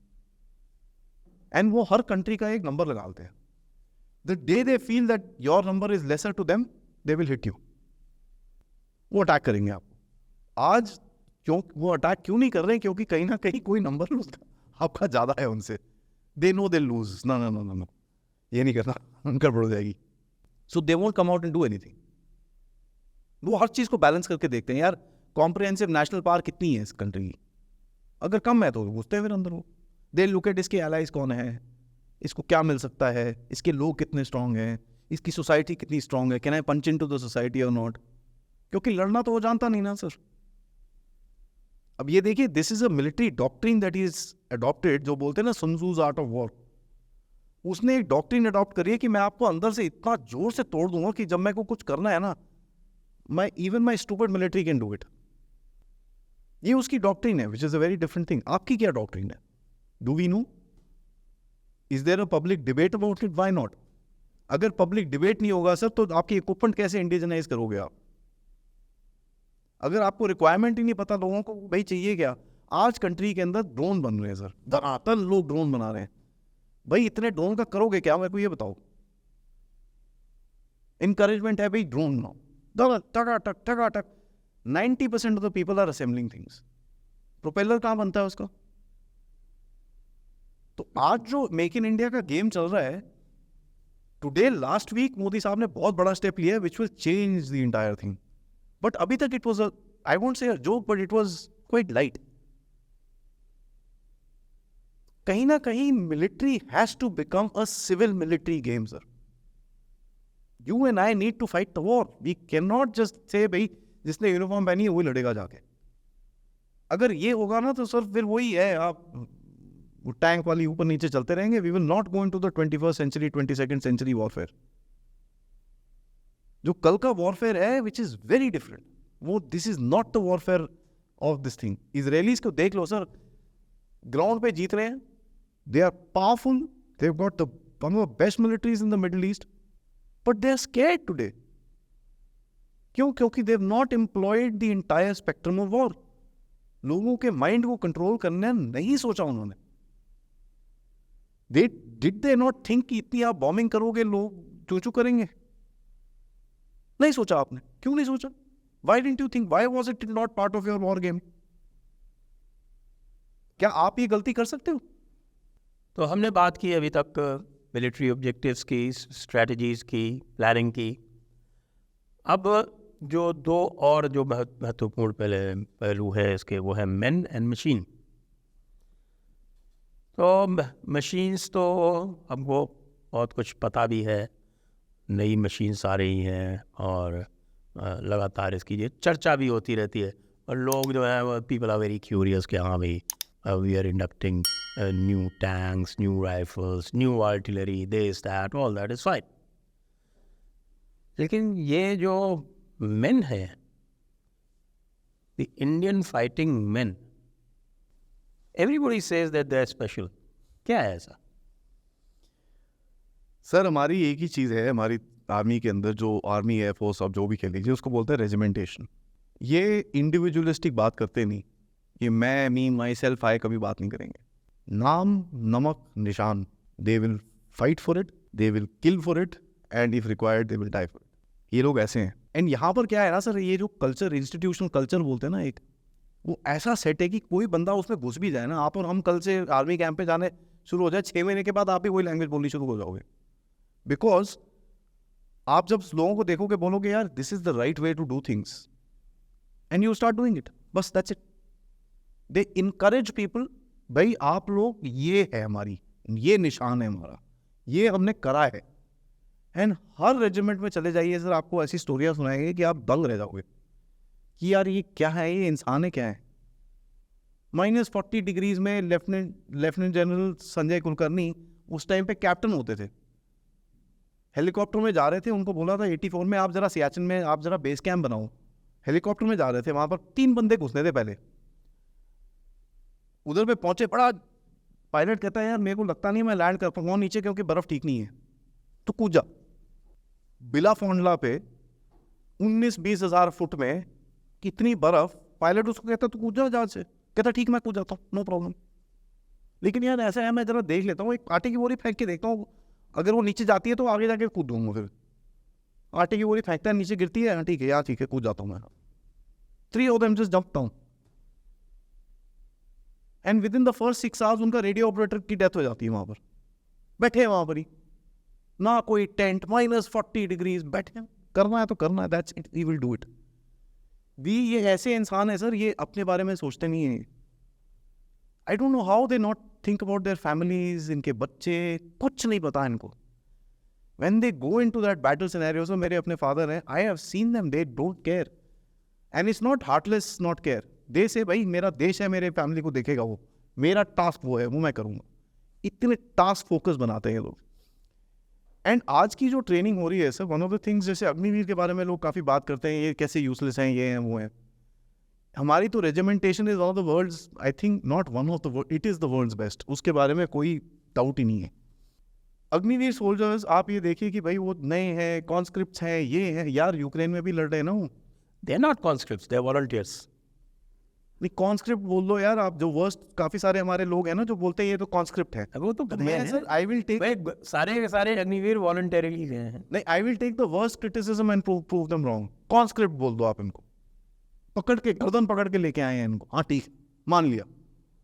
एंड वो हर कंट्री का एक नंबर लगाते हैं. The day they feel that your number is lesser to them, they will hit you. वो अटैक करेंगे आपको. आज क्यों वो अटैक क्यों नहीं कर रहे हैं? क्योंकि कहीं ना कहीं कोई नंबर आपका ज्यादा है उनसे. They know they lose. ना ना ना ना ना, ये नहीं करना, गड़बड़ हो जाएगी. So they won't come out and do anything. वो हर चीज को बैलेंस करके देखते हैं. यार, कॉम्प्रिहेंसिव नेशनल पावर कितनी है इस कंट्री की? अगर कम है तो घुसते हैं फिर अंदर. वो दे लुक एट इसके एलाइज कौन है, इसको क्या मिल सकता है, इसके लोग कितने स्ट्रांग हैं, इसकी सोसाइटी कितनी स्ट्रांग है, can I punch into the society और नॉट. क्योंकि लड़ना तो वो जानता नहीं ना सर. अब ये देखिए, this is a military doctrine that is adopted. जो बोलते हैं ना sun Tzu's art of war, उसने एक डॉक्ट्रिन अडॉप्ट करी है कि मैं आपको अंदर से इतना जोर से तोड़ दूंगा कि जब मेरे को कुछ करना है ना, मैं even my stupid military can do it. ये उसकी डॉक्ट्रिन है, which is a very different thing. आपकी क्या डॉक्ट्रिन है? Do we know? Is there a public debate about it? Why not? अगर पब्लिक डिबेट नहीं होगा सर, तो आपकी इक्विपमेंट कैसे इंडिजनाइज करोगे आप? अगर आपको रिक्वायरमेंट ही नहीं पता लोगों को भाई चाहिए क्या. आज कंट्री के अंदर ड्रोन बन रहे हैं सर, धड़ातन लोग ड्रोन बना रहे हैं. भाई इतने ड्रोन का करोगे क्या, मेरे को ये बताओ. इनकरेजमेंट है भाई, ड्रोन बनाओ, टकाटक टकाटक. 90% of the people are assembling things. Propeller कहाँ बनता है उसका? तो आज जो मेक इन इंडिया का गेम चल रहा है, टुडे लास्ट वीक मोदी साहब ने बहुत बड़ा स्टेप लिया है which will change the entire thing. But अभी तक it was a, I won't say a joke, but it was quite light. कहीं ना कहीं military has to become a civil military game sir. You and I need to fight the war. We can not just say भाई जिसने uniform पहनी है वही लड़ेगा जाके. अगर ये होगा ना तो सर फिर वही है, आप टैंक वाली ऊपर नीचे चलते रहेंगे. We will not go into the 21st century 22nd century warfare. जो कल का वॉरफेयर है विच इज वेरी डिफरेंट, वो this is not the warfare of this thing. Israelis को देख लो सर, ग्राउंड पे जीत रहे हैं. They are powerful, they have got the one of the best militaries in the Middle East, but they are scared today. क्यों? क्योंकि they have not employed the entire spectrum of war. लोगों के mind को control करने नहीं सोचा उन्होंने. Did they not think कि इतनी आप बॉम्बिंग करोगे लोग चूचू करेंगे? नहीं सोचा आपने. क्यों नहीं सोचा? Why didn't you think? Why was it not part of your war game? क्या आप ये गलती कर सकते हो? तो हमने बात की अभी तक मिलिट्री ऑब्जेक्टिव्स की, स्ट्रेटजीज की, प्लानिंग की. अब जो दो और जो महत्वपूर्ण पहलू है इसके, वो है मैन एंड मशीन. तो मशीन्स तो हमको बहुत कुछ पता भी है, नई मशीन्स आ रही हैं और लगातार इसकी ये चर्चा भी होती रहती है. और लोग जो है, पीपल आर वेरी क्यूरियस कि हाँ भाई, we are inducting new tanks, new rifles, new artillery, this that, all that is fine. लेकिन ये जो मेन है, the Indian fighting men, everybody says that they are special. क्या है ऐसा? सर, हमारी एक ही चीज़ है हमारी आर्मी के अंदर, जो आर्मी एयरफोर्स आप जो भी कह लीजिए, उसको बोलते हैं रेजिमेंटेशन. ये इंडिविजुअलिस्टिक बात करते नहीं. ये मैं, मी, माई सेल्फ, आई कभी बात नहीं करेंगे. नाम, नमक, निशान. They will fight for it, they will kill for it, and if required they will die for it. ये लोग ऐसे हैं. एंड यहाँ पर क्या है ना सर, ये जो कल्चर, इंस्टीट्यूशनल कल्चर बोलते हैं ना एक, वो ऐसा सेट है कि कोई बंदा उसमें घुस भी जाए ना, आप और हम कल से आर्मी कैंप पे जाने शुरू हो जाए, 6 महीने के बाद आप भी वही लैंग्वेज बोलनी शुरू हो जाओगे. बिकॉज आप जब लोगों को देखोगे, बोलोगे यार this is the right way to do things, and you start doing it. बस that's it. They encourage people, भाई आप लोग, ये है हमारी, ये निशान है हमारा, ये हमने करा है. एंड हर रेजिमेंट में चले जाइए सर, आपको ऐसी स्टोरियाँ सुनाएंगे कि आप दंग रह जाओगे कि यार ये क्या है, ये इंसान है क्या है। -40 डिग्रीज में लेफ्टिनेंट जनरल संजय कुलकर्णी उस टाइम पे कैप्टन होते थे, हेलीकॉप्टर में जा रहे थे, उनको बोला था 84 में आप जरा सियाचिन में आप जरा बेस कैंप बनाओ। हेलीकॉप्टर में जा रहे थे, वहां पर 3 बंदे घुसने थे पहले। उधर पे पहुंचे, बड़ा पायलट कहता है यार मेरे को लगता नहीं मैं लैंड कर पाऊंगा नीचे क्योंकि बर्फ ठीक नहीं है, तो कूद जा। बिला फोंडला पे 19-20 हज़ार फुट में कितनी बर्फ, पायलट उसको कहता तू कूद जा जहाज से, कहता ठीक मैं कूद जाता हूँ, नो प्रॉब्लम। लेकिन यार ऐसा है, मैं जरा देख लेता हूँ, एक आटे की बोरी फेंक के देखता हूँ, अगर वो नीचे जाती है तो आगे जाके कूद दूंगा। फिर आटे की बोरी फेंकता है, नीचे गिरती है, ठीक है यार ठीक है कूद जाता हूँ मैं। 3 of them just jumped down and within the first 6 hours उनका रेडियो ऑपरेटर की डेथ हो जाती है। वहां पर बैठे हैं, वहां पर ही ना कोई टेंट, -40 डिग्रीज, बैठे हैं, करना है तो करना है, that's it, he will do it. ये ऐसे इंसान है सर, ये अपने बारे में सोचते नहीं है। I don't know how they not think about their families, इनके बच्चे, कुछ नहीं पता इनको। When they go into that battle scenario, so मेरे अपने फादर हैं, I have seen them, they don't care. And it's not heartless not care. They say भाई मेरा देश है, मेरे फैमिली को देखेगा वो, मेरा टास्क वो है, वो मैं करूँगा। इतने टास्क फोकस बनाते हैं ये लोग। एंड आज की जो ट्रेनिंग हो रही है sir, one of the things, जैसे अग्निवीर के बारे में लोग काफ़ी बात करते हैं, ये कैसे यूजलेस हैं, ये हैं वो हैं। हमारी तो regimentation is one of the world's, I think not one of the world, it is the world's best, उसके बारे में कोई डाउट ही नहीं है। अग्निवीर सोल्जर्स आप ये देखिए कि भाई वो नए हैं, कॉन्स्क्रिप्ट्स हैं, ये हैं यार, यूक्रेन में भी लड़ रहे हैं ना वो। They are not conscripts, they are volunteers. नहीं कॉन्स्क्रिप्ट बोल लो यार आप, जो वर्स्ट काफ़ी सारे हमारे लोग हैं ना जो बोलते हैं ये तो कॉन्स्क्रिप्ट है। वो तो मैं सर आई विल टेक, सारे के सारे अग्निवीर वॉलंटरीली गए हैं। नहीं I will take the worst criticism and prove them wrong. Conscript बोल दो आप इनको, पकड़ के गर्दन पकड़ के लेके आए हैं इनको, हाँ ठीक मान लिया।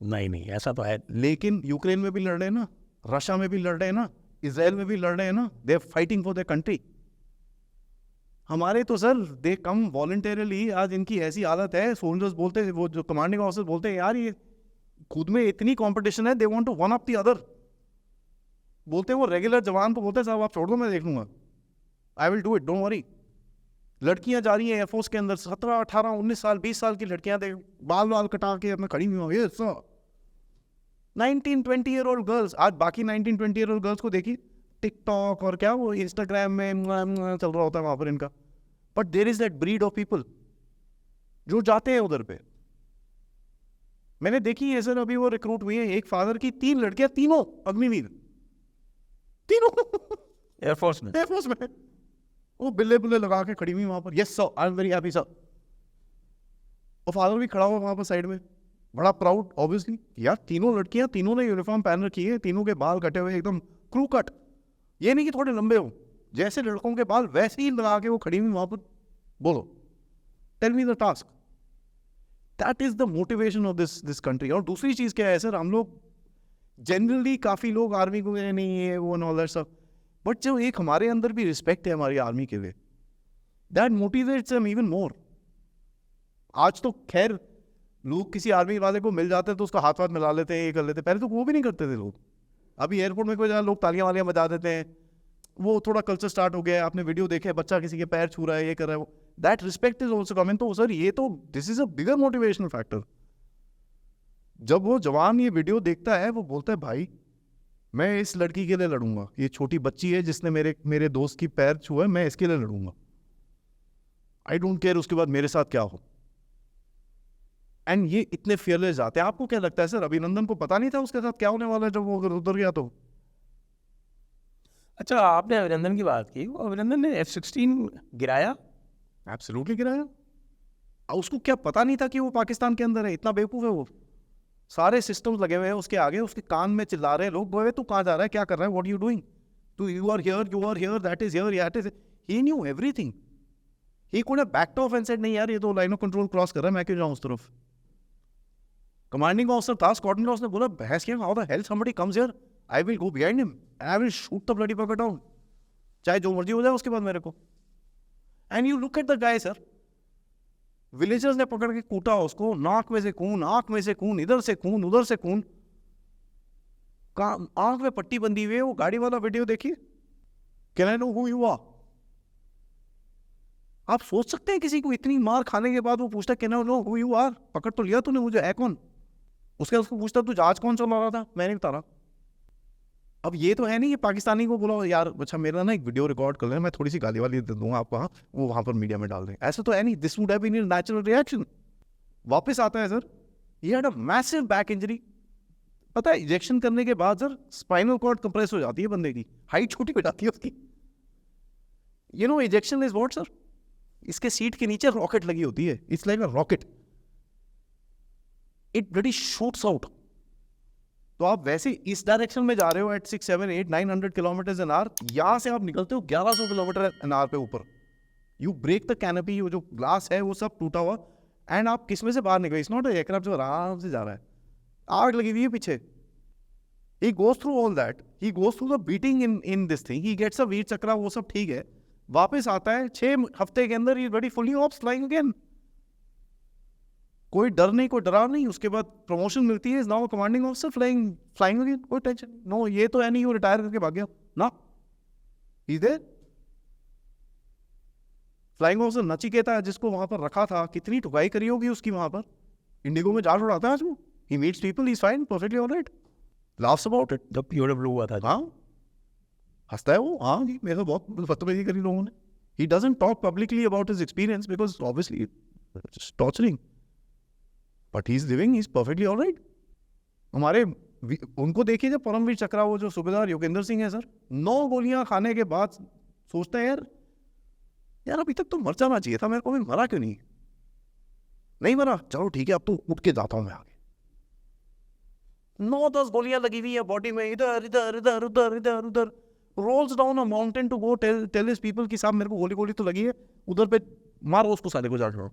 नहीं ऐसा तो है। लेकिन यूक्रेन में भी लड़ रहे हैं ना, रशिया में भी लड़ रहे हैं ना, इजराइल में भी लड़ रहे हैं ना, they are fighting for their country. हमारे तो सर दे कम वॉलंटरली, आज इनकी ऐसी हालत है, सोल्जर्स बोलते हैं, वो जो कमांडिंग ऑफिसर बोलते हैं यार ये खुद में इतनी कंपटीशन है, they want to one up the other. बोलते हैं वो रेगुलर जवान को बोलते हैं साहब आप छोड़ दो मैं देख लूंगा, I will do it, don't worry. लड़कियां जा रही हैं एयरफोर्स के अंदर, 17, 18, 19 साल 20 साल की लड़कियां, देख बाल कटा के अपना खड़ी हुई ये 19-20 ईयर ओल्ड गर्ल्स। आज बाकी 19-20 ईयर ओल्ड गर्ल्स को देखिए टिकटॉक और क्या वो इंस्टाग्राम में चल रहा होता है वहाँ पर इनका। But there is that breed of people जो जाते हैं उधर पे। मैंने देखी है सर, अभी वो रिक्रूट हुई है, एक फादर की 3 लड़कियां, तीनों अग्निवीर, तीनों एयरफोर्स में वो बिल्ले बुल्ले लगा के खड़ी हुई वहां पर, yes sir I am very happy sir. और फादर भी खड़ा हुआ वहां पर साइड में, बड़ा प्राउड ऑब्वियसली। यार तीनों लड़कियां, तीनों ने यूनिफॉर्म पहन रखी है, तीनों के बाल कटे हुए एकदम क्रू कट, ये नहीं कि थोड़े लंबे हो, जैसे लड़कों के बाल वैसे ही लगा के वो खड़ी हुई वहां पर। बोलो tell me the task, that is the motivation of this country. और दूसरी चीज क्या है सर, हम लोग जनरली काफी लोग आर्मी को नहीं है वो and all that stuff, but जो एक हमारे अंदर भी रिस्पेक्ट है हमारी आर्मी के लिए, that motivates them even more. आज तो खैर लोग किसी आर्मी वाले को मिल जाते हैं तो उसका हाथ वाथ मिला लेते हैं, ये कर लेते हैं, पहले तो वो भी नहीं करते थे लोग। अभी एयरपोर्ट में कोई जगह लोग तालियां वालियां बजा देते हैं, वो थोड़ा कल्चर स्टार्ट हो गया है। आपने वीडियो देखे, बच्चा किसी के पैर छू रहा है, ये कर रहा है, वो that respect is also coming. तो सर ये तो this is a bigger motivational factor. जब वो जवान ये वीडियो देखता है, वो बोलता है भाई मैं इस लड़की के लिए लड़ूंगा, ये छोटी बच्ची है जिसने मेरे दोस्त की पैर छुआ है, मैं इसके लिए लड़ूंगा, आई डोंट केयर उसके बाद मेरे साथ क्या हो। एंड ये इतने फियरलेस जाते हैं। आपको क्या लगता है सर, अभिनंदन को पता नहीं था उसके साथ क्या होने वाला है जब वो अगर उतर गया तो? अच्छा आपने अभिनंदन की बात की, वो अभिनंदन ने F-16 गिराया? एब्सोल्युटली गिराया। उसको क्या पता नहीं था कि वो पाकिस्तान के अंदर है? इतना बेवकूफ है वो। सारे सिस्टम्स लगे हुए हैं उसके आगे, उसके कान में चिल्ला रहे हैं लोग, बोले तू कहाँ जा रहा है, क्या कर रहा है, what you doing, to you are here, that is here, that is. He knew everything. He could have backed off and said नहीं यार ये तो लाइन ऑफ कंट्रोल क्रॉस कर रहा है, मैं क्यों जाऊं उस तरफ। कमांडिंग ऑफिसर था स्क्वाड्रन का, उसने बोला बहस क्या, how the hell somebody comes here, I will go behind him and I will shoot the bloody bucket down, चाहे जो मर्जी हो जाए उसके बाद मेरे को। And you look at the guy sir, villagers ने पकड़ के कूटा उसको, नाक में से खून, आंख में से खून, इधर से खून, उधर से खून, आंख में पट्टी बंधी हुई है। वो गाड़ी वाला वीडियो देखिए, can I know who you are? आप सोच सकते हैं किसी को इतनी मार खाने के बाद वो पूछता can I know who you are? पकड़ तो लिया तूने मुझे, है कौन? उसके बाद उसको पूछता तू जहाज कौन चला रहा था? मैं नहीं बता रहा। अब ये तो है नहीं कि पाकिस्तानी को बोलो यार अच्छा मेरा ना एक वीडियो रिकॉर्ड कर लेना, मैं थोड़ी सी गाली वाली दे दूंगा आपको, हाँ वो वहां पर मीडिया में डाल दें, ऐसा तो है नहीं। This would have been a natural reaction. वापस आता है सर, ये had a massive back injury. पता है इंजेक्शन करने के बाद सर स्पाइनल कॉर्ड कंप्रेस हो जाती है बंदे की, हाइट छोटी हो जाती है उसकी। You know injection is what sir? इसके सीट के नीचे रॉकेट लगी होती है, it's like a rocket, it bloody shoots out. तो आप वैसे इस डायरेक्शन में जा रहे हो एट 6, 7, 8, 900 किलोमीटर एन आवर, यहां से आप निकलते हो 1100 किलोमीटर एन आवर पे ऊपर। यू ब्रेक द कैनोपी, वो जो ग्लास है वो सब टूटा हुआ, एंड आप किस में से बाहर निकले? इट्स नॉट एयरक्राफ्ट जो आराम से जा रहा है, आग लगी हुई है पीछे। He goes through all that, he goes through the beating in this thing, he gets a Vir Chakra, वो सब ठीक है। वापस आता है 6 हफ्ते के अंदर, ही बड़ी फुली ऑप्स फ्लाइंग अगेन। कोई डर नहीं, कोई डरा नहीं। उसके बाद प्रमोशन मिलती है, is now commanding officer, flying again, कोई टेंशन नहीं। नो ये तो है नहीं वो रिटायर करके भाग गया ना, ही देयर। फ्लाइंग ऑफिसर नचिकेता है जिसको वहां पर रखा था, कितनी ठुकाई करी होगी उसकी वहां पर। इंडिगो में जहाज उड़ाता है आज वो, he meets people, he is fine, perfectly alright, laughs about it. जब POW हुआ था, हाँ हंसता है वो, हाँ जी मेरे को बहुत बदतमीजी करी लोगों ने। He doesn't talk publicly about his experience because obviously torturing, but he is living, he is perfectly alright. हमारे उनको देखिए जब परमवीर चक्रा, वो जो सूबेदार योगेंद्र सिंह है सर, 9 गोलियां खाने के बाद सोचता है यार अभी तक तो मर जाना चाहिए था, मेरे को भी मरा क्यों नहीं मरा, चलो ठीक है अब तो उठ के जाता हूं मैं आगे। 9-10 गोलियां लगी हुई है बॉडी में, इधर इधर इधर उधर इधर उधर, rolls down a mountain to go tell his people कि साहब मेरे को गोली तो लगी है, उधर पे मारो उसको साले को जा छोड़ो।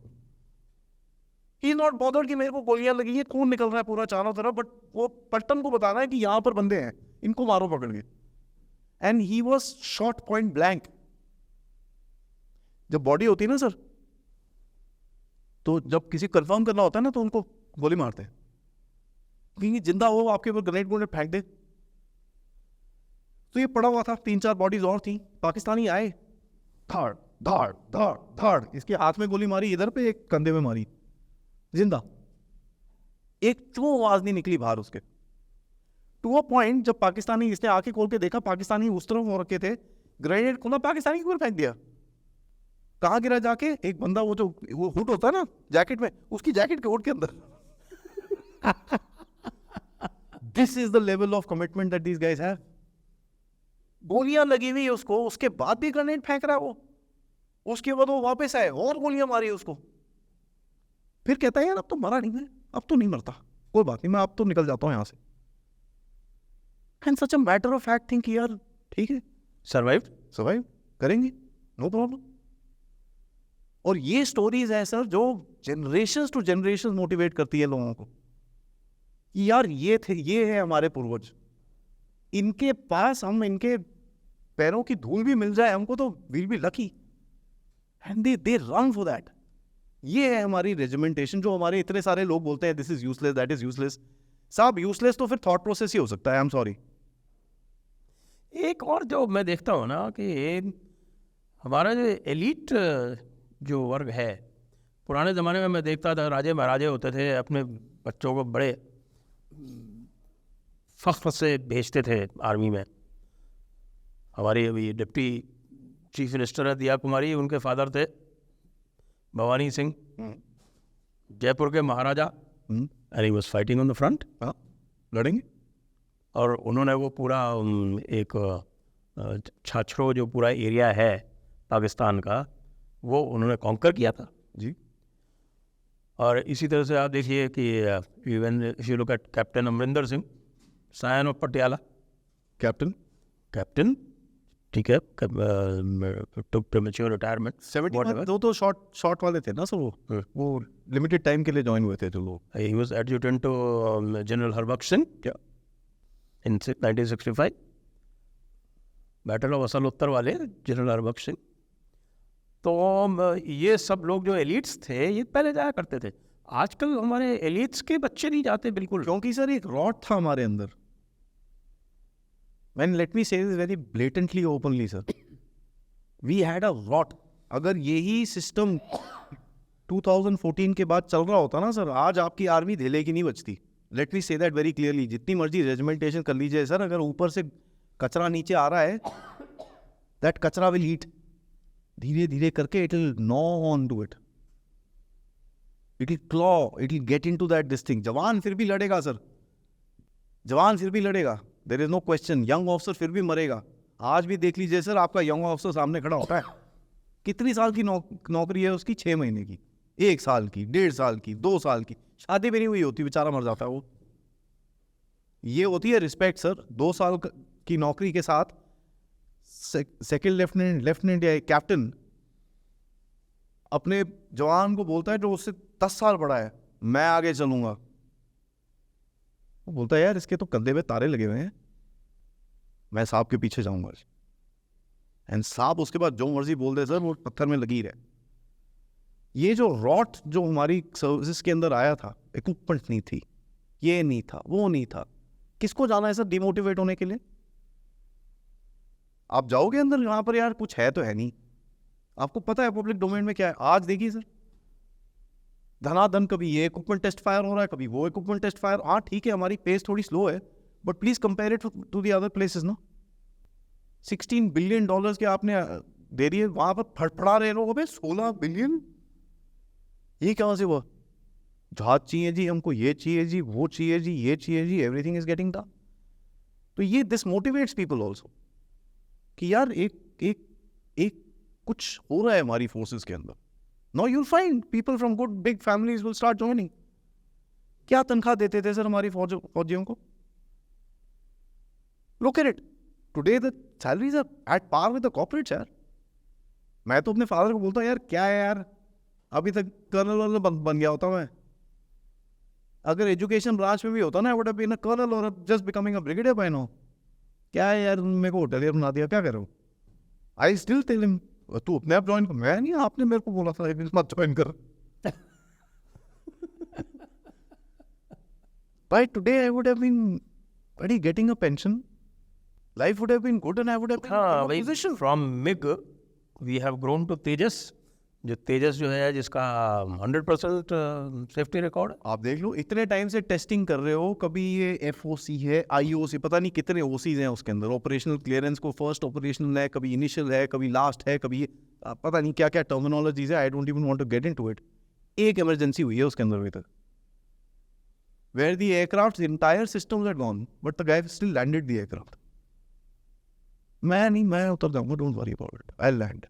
ही नॉट बॉदर्ड कि मेरे को गोलियां लगी है, खून निकल रहा है पूरा चारों तरफ, बट वो पट्टन को बताना है कि यहां पर बंदे हैं, इनको मारो पकड़ के। And he was shot point blank. जब बॉडी होती है ना सर, तो जब किसी कंफर्म करना होता है ना तो उनको गोली मारते हैं, क्योंकि जिंदा हो आपके ऊपर ग्रेनेड फेंक दे। तो ये पड़ा हुआ था, 3-4 बॉडीज और थी। पाकिस्तानी आए, धाड़ धाड़ धाड़ धाड़, इसके हाथ में गोली मारी, इधर पे एक कंधे में मारी, जिंदा, एक चू आवाज नहीं निकली बाहर उसके। टू अ पॉइंट जब पाकिस्तानी, इसने आंखें खोल के देखा, पाकिस्तानी उस तरफ हो रखे थे, ग्रेनेड खोला, पाकिस्तानी के ऊपर फेंक दिया। कहाँ गिरा जाके? एक बंदा वो जो वो हुड होता है ना जैकेट में, उसकी जैकेट के हुड के अंदर। This is the level of commitment that these guys have. गोलियां लगी हुई उसको, उसके बाद भी ग्रेनेड फेंक रहा है वो। उसके बाद वो वापस आए और गोलियां मारी उसको, फिर कहता है यार अब तो मरा नहीं मैं, अब तो नहीं मरता, कोई बात नहीं, मैं अब तो निकल जाता हूं यहां से। And such a matter of fact think यार ठीक है, सर्वाइव करेंगे, नो प्रॉब्लम। और ये स्टोरीज है सर जो जनरेशंस टू जनरेशंस मोटिवेट करती है लोगों को कि यार ये है हमारे पूर्वज, इनके पास हम, इनके पैरों की धूल भी मिल जाए हमको तो will be lucky, and they run for that. ये है हमारी रेजिमेंटेशन। जो हमारे इतने सारे लोग बोलते हैं this is useless, that is useless, साहब यूजलेस तो फिर थॉट प्रोसेस ही हो सकता है, आई एम सॉरी। एक और जो मैं देखता हूँ ना कि हमारा जो एलीट जो वर्ग है, पुराने ज़माने में मैं देखता था राजे महाराजे होते थे, अपने बच्चों को बड़े फ़ख्र से भेजते थे आर्मी में। हमारी अभी डिप्टी चीफ मिनिस्टर है दिया कुमारी, उनके फादर थे भवानी सिंह, जयपुर के Maharaja, and he was fighting on the front, लड़ेंगे। और उन्होंने वो पूरा एक छाछरो जो पूरा एरिया है पाकिस्तान का, वो उन्होंने कॉन्कर किया था जी। और इसी तरह से आप देखिए कि even if you look at captain Amarinder Singh, scion of Patiala, captain ठीक है, टुक प्रीमेच्योर रिटायरमेंट, 70 तो शॉर्ट वाले थे ना सर, वो लिमिटेड टाइम के लिए ज्वाइन हुए थे जो लोग। He was adjutant to general Harbakhsh Singh in 1965, battle of Asal Uttar वाले जनरल हरबख्श सिंह। तो ये सब लोग जो एलिट्स थे ये पहले जाया करते थे। आजकल हमारे एलिट्स के बच्चे नहीं जाते बिल्कुल, क्योंकि सर एक रॉट था हमारे अंदर। When let me say this very blatantly, openly, sir. We had a rot. अगर यही सिस्टम 2014 के बाद चल रहा होता ना सर, आज आपकी आर्मी धेले की नहीं बचती. Let me say that very clearly. जितनी मर्जी रेजिमेंटेशन कर लीजिए सर, अगर ऊपर से कचरा नीचे आ रहा है, दैट कचरा विल ईट. धीरे धीरे करके it will gnaw on to it, it will claw, it will get into that this thing. जवान फिर भी लड़ेगा सर, जवान फिर भी लड़ेगा, there is no question. Young officer फिर भी मरेगा. आज भी देख लीजिए सर, आपका यंग ऑफिसर सामने खड़ा होता है, कितनी साल की नौकरी है उसकी? 6 महीने की, 1 साल की, 1.5 साल की, 2 साल की, शादी भी नहीं हुई होती, बेचारा मर जाता है वो. ये होती है रिस्पेक्ट सर. 2 साल की नौकरी के साथ सेकंड लेफ्टिनेंट या कैप्टन अपने जवान को बोलता है जो उससे 10 साल बड़ा है, मैं आगे चलूंगा. वो बोलता है यार इसके तो कंधे पे तारे लगे हुए हैं, मैं सांप के पीछे जाऊंगा. एंड सांप उसके बाद जो मर्जी बोल दे सर, वो पत्थर में लगी रहे. ये जो रॉट जो हमारी सर्विसेज के अंदर आया था, इक्विपमेंट नहीं थी, ये नहीं था, वो नहीं था. किसको जाना है सर डिमोटिवेट होने के लिए? आप जाओगे अंदर, यहाँ पर यार कुछ है तो है नहीं. आपको पता है पब्लिक डोमेन में क्या है. आज देखिए सर, धनाधन, कभी ये इक्विपमेंट टेस्ट फायर हो रहा है, कभी वो इक्विपमेंट टेस्ट फायर. हाँ ठीक है, हमारी पेस थोड़ी स्लो है, but please compare it to the other places ना. $16 बिलियन के आपने दे दिए, वहां पर फड़फड़ा रहे लोगों पे 16 बिलियन. ये कहाँ से हुआ? जहाज चाहिए जी हमको, ये चाहिए जी, वो चाहिए जी, ये चाहिए जी, एवरीथिंग इज गेटिंग डन. तो ये दिस मोटिवेट्स पीपल ऑल्सो कि यार एक कुछ हो रहा है हमारी फोर्सेस के अंदर. Now you'll find people from good big families will start joining. क्या तनख्वाह देते थे सर हमारी फौजियों को? Look at it today, the salaries are at par with the corporates यार. मैं तो अपने फादर को बोलता हूँ यार क्या है यार, अभी तक कर्नल बन गया होता मैं. अगर एजुकेशन ब्रांच में भी होता ना, I would have been a colonel और just becoming a brigadier by now. क्या है यार, मेरे को होटलियर बना दिया, क्या करो? आई स्टिल टेल हिम तू अपने आप ज्वाइन कर. मैं नहीं, आपने मेरे को बोला था मत ज्वाइन कर. By today I would have been buddy getting a pension. Life would have been good and I would have been हाँ in a भाई, position. From MiG we have grown to Tejas. जो तेजस जो है, जिसका 100% सेफ्टी रिकॉर्ड. आप देख लो, इतने time से टेस्टिंग कर रहे हो, कभी ये FOC है, IOC, पता नहीं कितने OCs हैं उसके अंदर. ऑपरेशनल क्लियरेंस को फर्स्ट ऑपरेशनल है, कभी इनिशियल है, कभी लास्ट है, कभी पता नहीं क्या क्या टर्मिनोलॉजीज है. I don't even want to get into it. एक इमरजेंसी हुई है उसके अंदर अभी तक, where the aircraft's entire systems had gone, but the guy still landed the aircraft. मैं उतर जाऊंगा, don't worry about it, I'll land.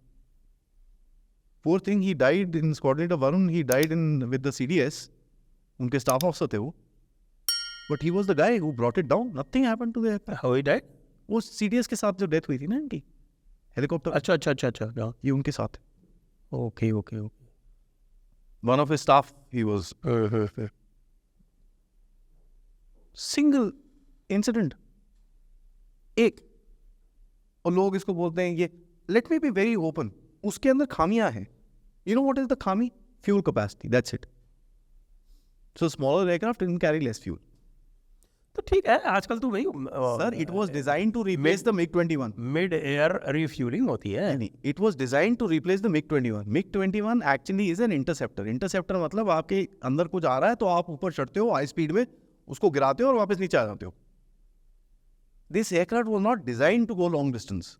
Poor thing, he died in Squadron Leader Varun, he died with the CDS, उनके staff officer थे वो, but he was the guy who brought it down. Nothing happened to the aircraft. How he died? वो CDS के साथ जो death हुई थी ना इनकी, हेलीकॉप्टर, अच्छा. ये उनके साथ. Okay. One of his staff, he was single incident, एक. और लोग इसको बोलते हैं ये. Let me be very open, उसके अंदर खामियां हैं. You know what is the खामी? Fuel capacity, that's it. So smaller aircraft can carry less fuel. तो ठीक है, आजकल तो भाई sir it was designed to replace the MiG-21. Mid air refuelling होती है. नहीं, it was designed to replace the MiG-21. MiG-21 actually is an interceptor. Interceptor मतलब आपके अंदर कुछ आ रहा है तो आप ऊपर चढ़ते हो हाई स्पीड में, उसको गिराते हो और वापस नीचे आ जाते हो. This aircraft was not designed to go long distance.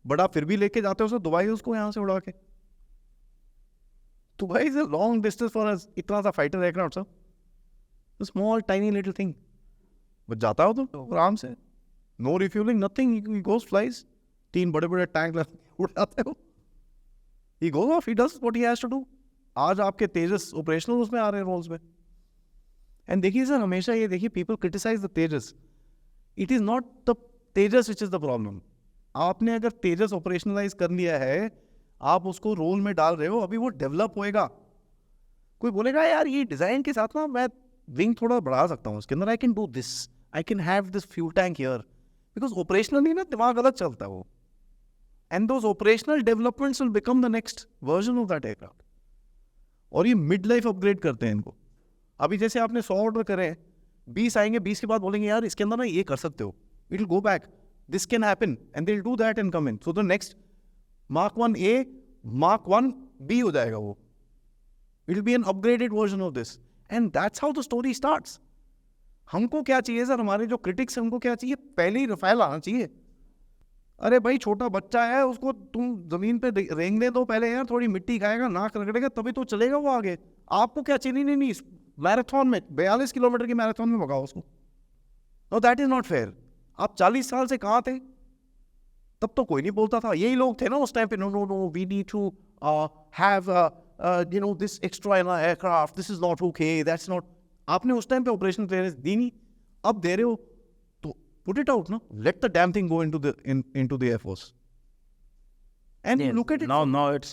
But आप फिर भी लेके जाते हो सर दुबई उसको यहां से उड़ा के. Dubai is a long distance for us. इतना सा fighter aircraft sir, small tiny little thing. But जाता हो तो आराम से, no refuelling, nothing, he goes flies. 3 बड़े बड़े टैंक उड़ जाते हो, he goes off, he does what he has to do. आज आपके तेजस ऑपरेशनल उसमें आ रहे हैं रोल्स में. एंड देखिए सर, हमेशा ये देखिए, people criticise the Tejas. It is not the Tejas which is the problem. आपने अगर तेजस ऑपरेशनलाइज कर लिया है, आप उसको रोल में डाल रहे हो, अभी वो डेवलप होएगा. कोई बोलेगा यार ये डिजाइन के साथ ना मैं विंग थोड़ा बढ़ा सकता हूँ उसके अंदर, I can do this, I can have this fuel tank here, because operationally ना दिमाग अलग चलता है वो. And those operational developments will become the next version of that aircraft. और ये मिड लाइफ अपग्रेड करते हैं इनको. अभी जैसे आपने 100 ऑर्डर करे हैं, 20 आएंगे, 20 के बाद बोलेंगे यार इसके अंदर ना ये कर सकते हो, it will go back. this can happen, and they'll do that and come in. So the next Mark 1A, Mark 1B हो जाएगा वो. It'll be an upgraded version of this, and that's how the story starts. हमको क्या चाहिए sir, हमारे जो critics हैं उनको क्या चाहिए, पहले ही रफाल आना चाहिए. अरे भाई छोटा बच्चा है, उसको तुम जमीन पे रेंगने दो पहले यार, थोड़ी मिट्टी खाएगा, नाक रगड़ेगा, तभी तो चलेगा वो आगे. आपको क्या चाहिए, नहीं मैराथन में 42 किलोमीटर की मैराथन में भगाओ उसको. Know that is not fair. आप 40 साल से कहाँ थे? तब तो कोई नहीं बोलता था. यही लोग थे ना उस टाइम पे, no we need to have this extra in our aircraft, this is not okay, that's not. आपने उस टाइम पे ऑपरेशन क्लियरेंस दी नहीं, अब दे रहे हो तो put it out, no? Let the damn thing go into the Air Force. And Yes, look at it. now it's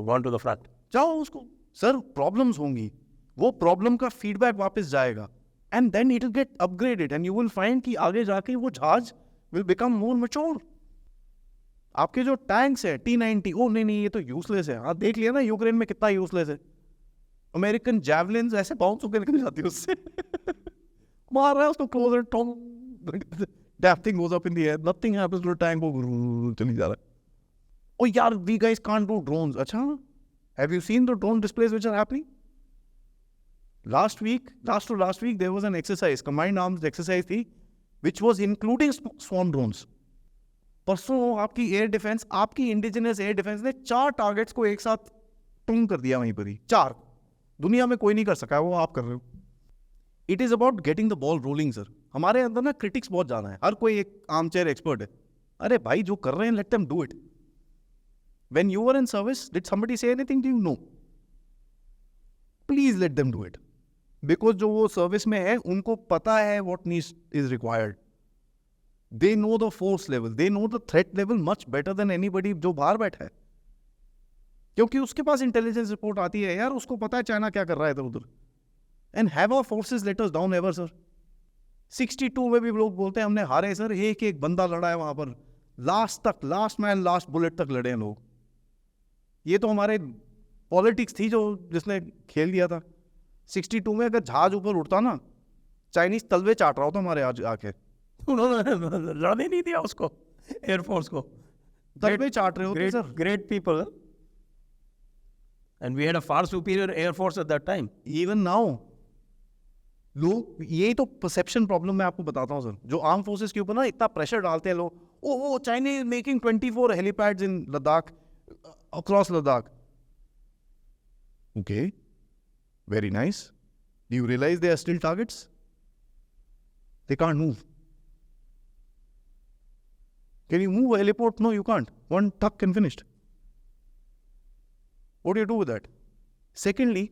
gone to the front. जाओ उसको. सर प्रॉब्लम्स होंगी, वो प्रॉब्लम का फीडबैक वापस जाएगा, and then it will get upgraded, and you will find कि आगे जाके वो जहाज विल बिकम मोर मैच्योर. आपके जो टैंक्स है T-90, ओ नहीं ये तो यूजलेस है. हाँ देख लिया ना यूक्रेन में कितना यूजलेस है. अमेरिकन जैवलिन्स ऐसे बाउंस होकर निकल जाती है उससे. मार रहा है उसको close and Tom, that thing goes up in the air, nothing happens to the tank, वो चली जा रहा है. Oh यार, we guys can't do drones. अच्छा, have you seen the drone displays which are happening? Last to last week, there was an exercise, combined arms exercise थी, which was including swarm drones. परसों आपकी air defence, आपकी indigenous air defence ने 4 targets को एक साथ टूंग कर दिया वहीं पर ही. 4 दुनिया में कोई नहीं कर सका, वो आप कर रहे हो. It is about getting the ball rolling sir. हमारे अंदर ना क्रिटिक्स बहुत ज़्यादा है, हर कोई एक आर्मचेयर एक्सपर्ट है. अरे भाई जो कर रहे हैं, let them do it. When you were in service, did somebody say anything to you? No. Please let them do it, because जो वो सर्विस में है उनको पता है what needs is required. They know the force level, they know the threat level much better than anybody जो बाहर बैठा है, क्योंकि उसके पास इंटेलिजेंस रिपोर्ट आती है यार, उसको पता है चाइना क्या कर रहा है इधर उधर. And have our forces let us down ever sir. 62 में भी लोग बोलते हैं हमने हारे सर, एक बंदा लड़ा है वहां पर, लास्ट मैन लास्ट बुलेट तक लड़े हैं लोग. ये तो हमारे पॉलिटिक्स थी जो जिसने खेल दिया था. 62 में अगर जहाज ऊपर उठता ना, चाइनीज तलवे चाट रहा होता हमारे आज आके. उन्होंने लड़ने नहीं दिया उसको, एयरफोर्स को. तलवे चाट रहे होते sir. Great people, and we had a far superior air force at that time. Even now लोग, यही तो परसेप्शन प्रॉब्लम मैं आपको बताता हूँ सर. जो आर्म फोर्सेस के ऊपर ना इतना प्रेशर डालते हैं लोग, oh China is making 24 helipads in Ladakh, across Ladakh. Okay, very nice. Do you realise they are still targets? They can't move. Can you move a heliport? No, you can't. One tuck and finished. What do you do with that? Secondly,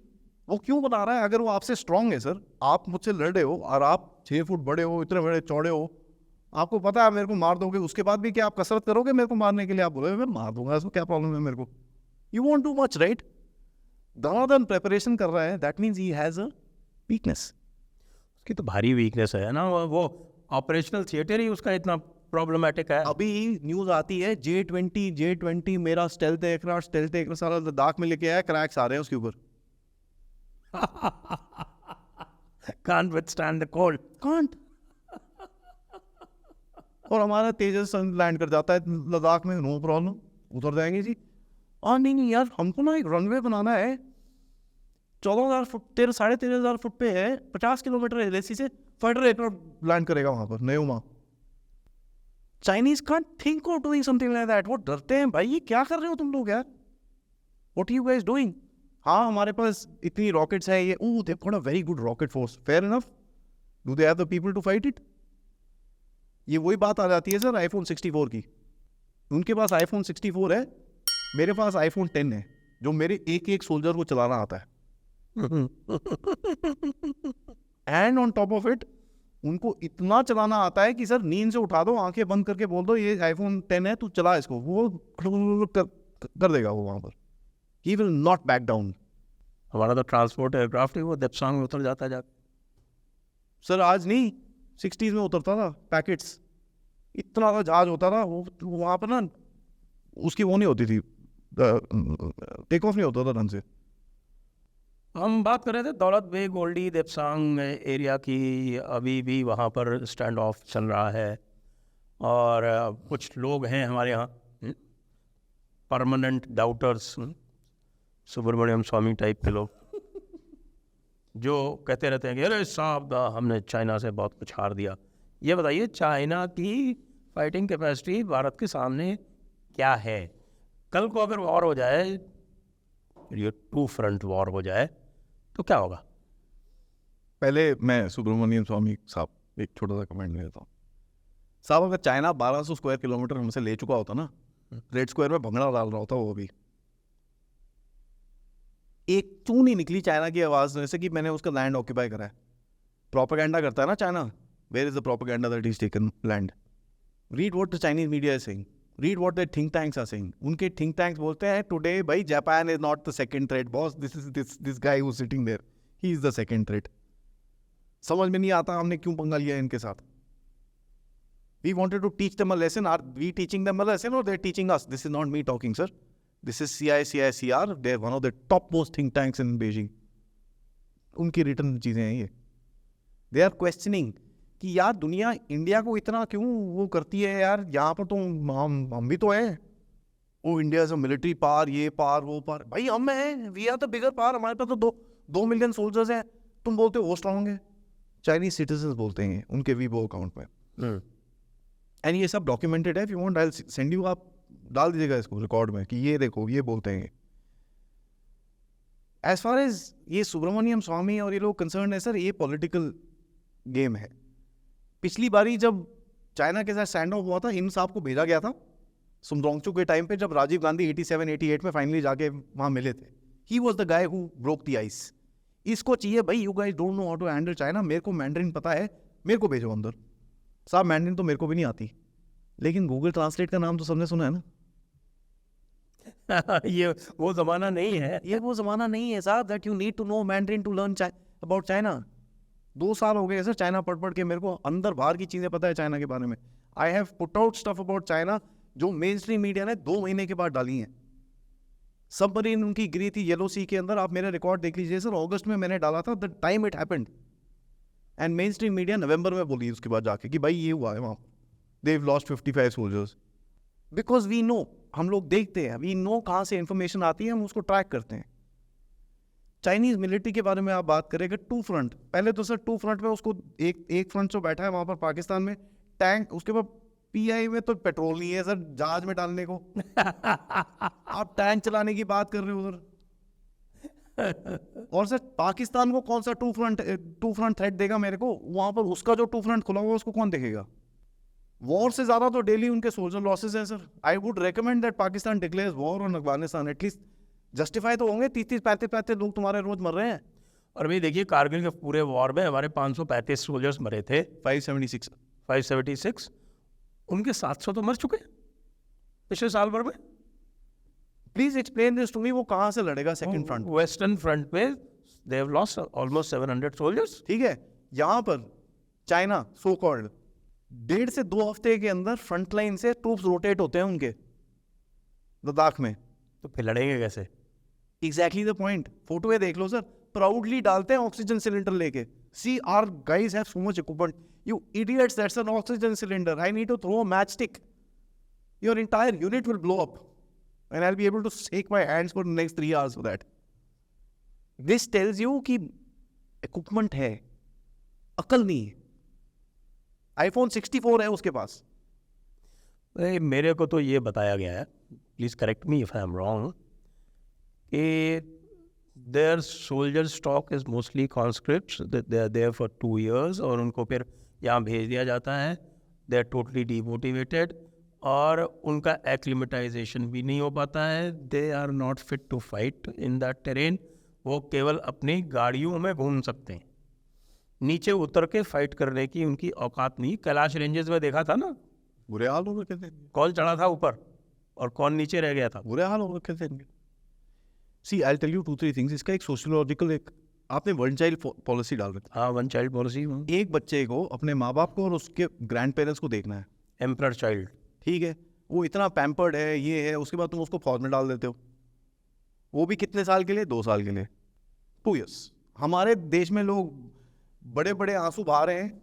वो क्यों बना रहा है? अगर वो आपसे strong है sir, आप मुझसे लड़ रहे हो और आप 6 फुट बड़े हो, इतने बड़े चौड़े हो, आपको पता है मेरे को मार दोगे, उसके बाद भी क्या आप कसरत करोगे मेरे को मारने के लिए? आप बोलोगे मैं मार दूंगा, इसको क्या प्रॉब्लम है मेरे को? You want too much, right? दानादन प्रेपरेशन कर रहा है, that means he has a weakness. उसकी तो भारी वीकनेस है ना, वो ऑपरेशनल थिएटर ही उसका इतना प्रॉब्लमेटिक है. अभी न्यूज आती है J-20 मेरा स्टेल्थ एयरक्राफ्ट सारा लद्दाख में लेके आया, क्रैक्स आ रहे हैं उसके ऊपर. Can't withstand the cold. Can't. और हमारा तेजस लैंड कर जाता है लद्दाख में, नो प्रॉब्लम, उतर जाएंगे जी. नहीं यार, हमको ना एक रनवे बनाना है, 14,000 फुट 13,500 फुट पे है, 50 किलोमीटर एलएसी से फाइटर एयरक्राफ्ट लैंड करेगा वहां पर, pneuma. Chinese can't think of doing something like that. वो डरते हैं भाई, ये क्या कर रहे हो तुम लोग यार, व्हाट यू गाइस डूइंग? हाँ हमारे पास इतनी रॉकेट्स है, ये they got a very good rocket force. Fair enough. Do they have the people to fight it? ये वही बात आ जाती है सर iPhone 64 की. उनके पास iPhone 64 है, मेरे पास iPhone 10 है, जो मेरे एक सोल्जर को चलाना आता है. And on top of it उनको इतना चलाना आता है कि सर नींद से उठा दो, आंखें बंद करके बोल दो ये iPhone 10 है, तू चला इसको, वो कर देगा वो वहां पर. He will not back down. हमारा तो ट्रांसपोर्ट एयरक्राफ्ट ही वो देपसांग में उतर जाता है. सर आज नहीं, 60s में उतरता था पैकेट्स, इतना सा जहाज होता था वो, वहाँ पर ना उसकी वो नहीं होती थी, टेक ऑफ नहीं होता था ढंग से. हम बात कर रहे थे दौलत बेग ओल्डी देपसांग एरिया की, अभी भी वहाँ पर स्टैंड ऑफ चल रहा है. और कुछ लोग हैं हमारे यहाँ परमानेंट डाउटर्स, सुब्रमण्यम स्वामी टाइप के लोग, जो कहते रहते हैं कि अरे साहब हमने चाइना से बहुत कुछ हार दिया। ये बताइए चाइना की फाइटिंग कैपेसिटी भारत के सामने क्या है? कल को अगर वॉर हो जाए, ये 2 फ्रंट वॉर हो जाए, तो क्या होगा? पहले मैं सुब्रमण्यम स्वामी साहब एक छोटा सा कमेंट देता हूँ। साहब अगर चाइना 1200 स्क्वायर किलोमीटर हमसे ले चुका होता ना, रेड स्क्वायर में भंगड़ा डाल रहा होता वो भी। एक चूं नहीं निकली चाइना की आवाज में से कि मैंने उसका लैंड ऑक्यूपाई करा है। प्रोपेगेंडा करता है ना China, where is the propaganda that is taken land? Read what the Chinese media is saying, read what the think tanks are saying. उनके थिंक टैंक्स बोलते हैं टुडे भाई Japan is not the second threat boss, this guy who sitting there, he is the second threat. समझ में नहीं आता हमने क्यों पंगा लिया इनके साथ। We wanted to teach them a lesson. Are we teaching them a lesson or they're teaching us? This is not me talking, sir. This is CICICR. They're one of the topmost think tanks in Beijing. उनकी return चीज़ें हैं ये। They are questioning कि यार दुनिया India को इतना क्यों वो करती है यार, यहाँ पर तो हम भी तो हैं। वो India is a military power, ये पावर वो पावर। भाई हम हैं, we are the bigger power. हमारे पास तो 2 मिलियन सोल्जर्स हैं। तुम बोलते हो वो स्ट्रांग है। चाइनीज सिटीजन बोलते हैं उनके वीबो अकाउंट में। एंड ये सब डॉक्यूमेंटेड है। If you want I send you, आप डाल दीजिएगा इसको रिकॉर्ड में कि ये देखो ये बोलते हैं। एज फार एज ये सुब्रमण्यम स्वामी और ये लोग कंसर्न है सर, ये पॉलिटिकल गेम है। पिछली बारी जब चाइना के साथ स्टैंड ऑफ हुआ था, इन साहब को भेजा गया था सुमरोंगचू के टाइम पे, जब राजीव गांधी 87-88 में फाइनली जाके वहाँ मिले थे। He was the guy who broke the ice. इसको चाहिए भाई, you guys don't know how to handle China. मेरे को मैंड्रिन पता है, मेरे को भेजो अंदर। साहब मैंड्रिन तो मेरे को भी नहीं आती, लेकिन गूगल ट्रांसलेट का नाम तो सबने सुना है ना। ये वो ज़माना नहीं है। ये वो ज़माना नहीं है साहब that you need to know Mandarin to learn about China. 2 साल हो गए सर चाइना पढ़ के, मेरे को अंदर बाहर की चीज़ें पता है चाइना के बारे में। I have put out stuff about China जो मेन स्ट्रीम मीडिया ने 2 महीने के बाद डाली हैं। सबमरीन उनकी गिरी थी येलो सी के अंदर, आप मेरे रिकॉर्ड देख लीजिए सर। अगस्त में मैंने डाला था, the time it happened. And mainstream media नवंबर में बोली उसके बाद जाके कि भाई ये हुआ है वहाँ, they've lost 55 soldiers. Because we know, हम लोग देखते हैं, वी नो कहाँ से इंफॉर्मेशन आती है, हम उसको ट्रैक करते हैं। चाइनीज मिलिट्री के बारे में आप बात करेंगे, 2 फ्रंट। पहले तो सर 2 फ्रंट में उसको एक फ्रंट जो बैठा है वहाँ पर पाकिस्तान में टैंक, उसके बाद PI में तो पेट्रोल नहीं है सर जहाज में डालने को। आप टैंक चलाने की बात कर रहे हो सर। और सर पाकिस्तान को कौन सा 2 फ्रंट थ्रेट देगा मेरे को? वहां पर उसका जो 2 फ्रंट खुला हुआ है उसको कौन देखेगा? वॉर से ज्यादा तो डेली उनके सोल्जर लॉसेस है sir. I would recommend that Pakistan declares war on Afghanistan. At least justify तो होंगे। 30-35 लोग तुम्हारे रोज मर रहे हैं। और भाई देखिए, कारगिल के पूरे वॉर में हमारे 535 सोल्जर्स मरे थे। 576 उनके 700 तो मर चुके पिछले साल भर में। Please explain this to me, वो कहाँ से लड़ेगा सेकंड फ्रंट? वेस्टर्न फ्रंट पे they have lost almost 700 soldiers. ठीक है, यहाँ पर चाइना सो कॉल्ड 1.5 से 2 हफ्ते के अंदर फ्रंट लाइन से ट्रूप्स रोटेट होते हैं उनके लद्दाख में। तो फिर लड़ेंगे कैसे? Exactly the point. फोटो ये देख लो सर, प्राउडली डालते हैं ऑक्सीजन सिलेंडर लेके। See our guys have so much equipment. You idiots, that's an oxygen cylinder. I need to throw a matchstick, your entire unit will blow up and I'll be able to shake my hands for the next 3 hours for that. This tells you कि equipment है, अकल नहीं है। iPhone 64 है उसके पास। मेरे को तो ये बताया गया है, please correct me if I am wrong, कि their soldier stock is mostly conscripts, they are there for 2 years और उनको फिर यहाँ भेज दिया जाता है। दे आर टोटली डीमोटिवेटेड और उनका एक्लिमेटाइजेशन भी नहीं हो पाता है। They are not fit to fight in that terrain. वो केवल अपनी गाड़ियों में घूम सकते हैं, नीचे उतर के फाइट करने की उनकी औकात नहीं। कैलाश रेंजेस में देखा था ना, बुरे हाल हो रखे थे। कौन चढ़ा था ऊपर और कौन नीचे रह गया था। बुरे हाल हो रखे थे। सी आई टेल यू 2-3 थिंग्स। इसका एक सोशियोलॉजिकल, एक आपने 1 चाइल्ड पॉलिसी डाल रखी। हाँ, 1 चाइल्ड पॉलिसी। एक बच्चे को अपने माँ बाप को और उसके ग्रैंड पेरेंट्स को देखना है। एम्परर चाइल्ड, ठीक है, वो इतना पैम्पर्ड है, ये है, उसके बाद तुम उसको फौज में डाल देते हो। वो भी कितने साल के लिए? 2 साल के लिए, 2 years। हमारे देश में लोग बड़े बड़े आंसू बहा रहे हैं।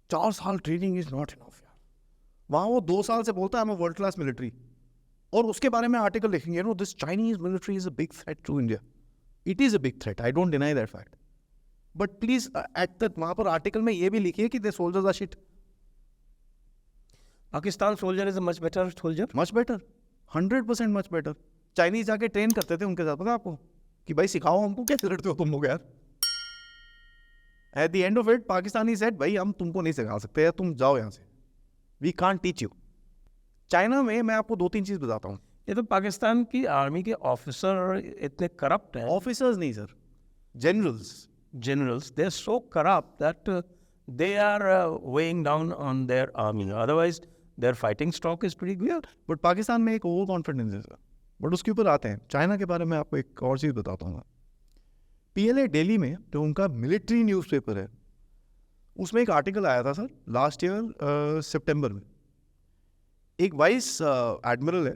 4 साल ट्रेनिंग इज नॉट इनफ यार। वहाँ वो 2 साल से बोलता है I am a world class military, और उसके बारे में आर्टिकल लिखेंगे, no this Chinese military is a big threat to India. It is a big threat, I don't deny that fact, but please at the वहाँ पर article में ये भी लिखिए कि the soldiers are shit. Pakistan soldier is a much better soldier. Much better, 100% much better. Chinese जाके train करते थे उनके साथ, पता है आपको, कि भाई सिखाओ हमको कैसे लड़ते हो तुम लोग यार. At the end of it Pakistani said भाई हम तुमको नहीं सिखा सकते यार, तुम जाओ यहाँ से, we can't teach you. China में मैं आपको 2-3 चीज़ बताता हूँ. ये तो पाकिस्तान की आर्मी के ऑफिसर इतने करप्ट हैं, ऑफिसर्स नहीं sir, generals. generals, they're so corrupt that they are weighing down on their army. Otherwise, their fighting stock is pretty good. But Pakistan में एक ओवर कॉन्फिडेंस है सर. बट उसके ऊपर आते हैं. चाइना के बारे में आपको एक और चीज़ बताता हूँ. PLA दिल्ली में जो उनका मिलिट्री न्यूज़पेपर है, उसमें एक आर्टिकल आया था सर लास्ट ईयर सितंबर में. एक वाइस एडमिरल है,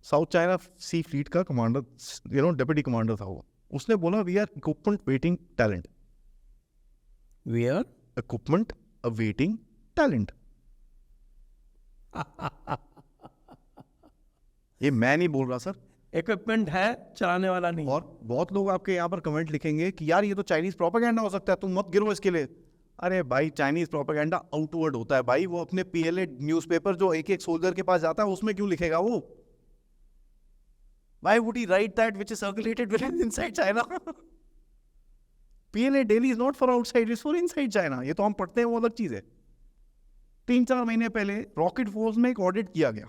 साउथ चाइना सी फ्लीट का कमांडर, डेप्यूटी कमांडर था वो. उसने बोला we are equipment waiting talent. We are equipment awaiting talent. ये मैं नहीं बोल रहा सर. equipment है, चलाने वाला नहीं. और बहुत लोग आपके यहाँ पर कमेंट लिखेंगे कि यार ये तो चाइनीज प्रोपेगेंडा हो सकता है, तुम मत गिरो इसके लिए. अरे भाई चाइनीज प्रोपेगेंडा आउटवर्ड होता है भाई. वो अपने PLA न्यूज़पेपर जो एक एक सोल्जर के पास जाता है उसमें क्यों लिखेगा वो? Why would he write that which is circulated within inside China? PLA daily is not for outside, it's for inside China. ये तो हम पढ़ते हैं, वो अलग चीज है. 3-4 महीने पहले रॉकेट फोर्स में एक ऑडिट किया गया.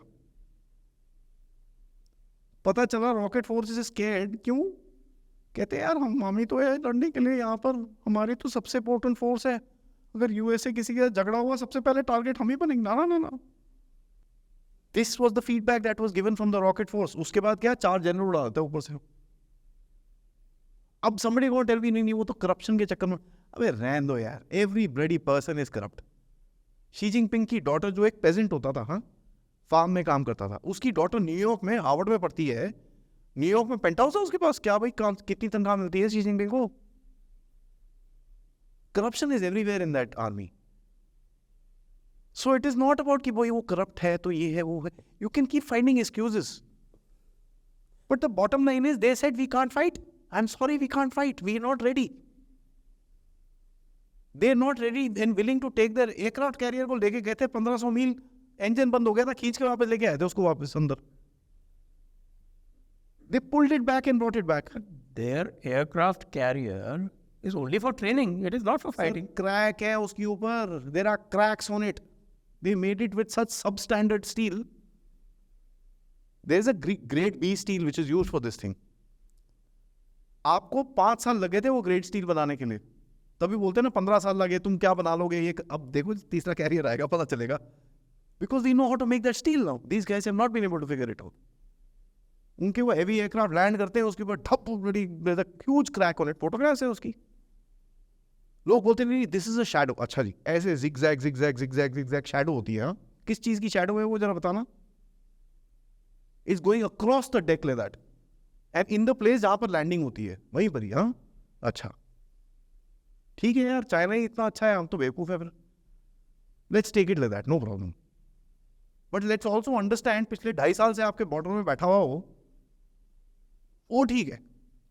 पता चला रॉकेट फोर्स इज स्कैर्ड. क्यों? कहते हैं यार हम ही तो है लड़ने के लिए यहाँ पर, हमारी तो सबसे इंपॉर्टेंट फोर्स है. अगर USA किसी के साथ झगड़ा हुआ सबसे पहले टारगेट हम ही बनेंगे. ना ना ना. This was the feedback that was given from the rocket force. उसके बाद क्या, 4 जनरल उड़ा देते हैं ऊपर से. अब somebody को टेल मी नहीं वो तो करप्शन के चक्कर में. अबे रहने दो यार, every bloody person is corrupt. Xi Jinping की डॉटर जो एक पेजेंट होता था, हाँ, फार्म में काम करता था, उसकी डॉटर न्यूयॉर्क में हार्वर्ड में पढ़ती है. न्यूयॉर्क में पेंट हाउस है उसके पास. क्या भाई कितनी तनख्वाह मिलती है शी जिनपिंग को? Corruption is everywhere in that army. So it is not about कि भाई वो करप्ट है तो ये है वो है. You can keep finding excuses. But the bottom line is they said we can't fight. I'm sorry, we can't fight. We are not ready. They are not ready and willing to take their aircraft carrier को लेके गए थे 1500 मील, engine बंद हो गया था, खींच के वापस लेके आए थे उसको वापस अंदर. They pulled it back and brought it back. Their aircraft carrier is only for training. It is not for fighting. Crack है उसके ऊपर. There are cracks on it. They made it with such substandard steel. There is a grade B steel which is used for this thing. आपको 5 साल लगे थे वो grade steel बनाने के लिए. तभी बोलते हैं ना 15 साल लगे, तुम क्या बना लोगे ये. अब देखो तीसरा कैरियर आएगा, पता चलेगा. Because they know how to make that steel now. These guys have not been able to figure it out. उनके वो हेवी एयरक्राफ्ट लैंड करते हैं, उसके ऊपर ठप बड़ी huge crack on it. Photographs है उसकी. लोग बोलते नहीं दिस इज अ शैडो. अच्छा जी, ऐसे zigzag zigzag zigzag zigzag shadow होती है. हाँ, किस चीज की शैडो है वो जरा बताना. Is going across the deck like that and in the place जहां पर लैंडिंग होती है वहीं पर ही. हाँ अच्छा ठीक है यार, चाइना ही इतना अच्छा है, हम तो बेवकूफ है फिर. Let's take it like that, no problem. But let's also understand पिछले 2.5 साल से आपके बॉर्डर में बैठा हुआ हो वो ठीक है.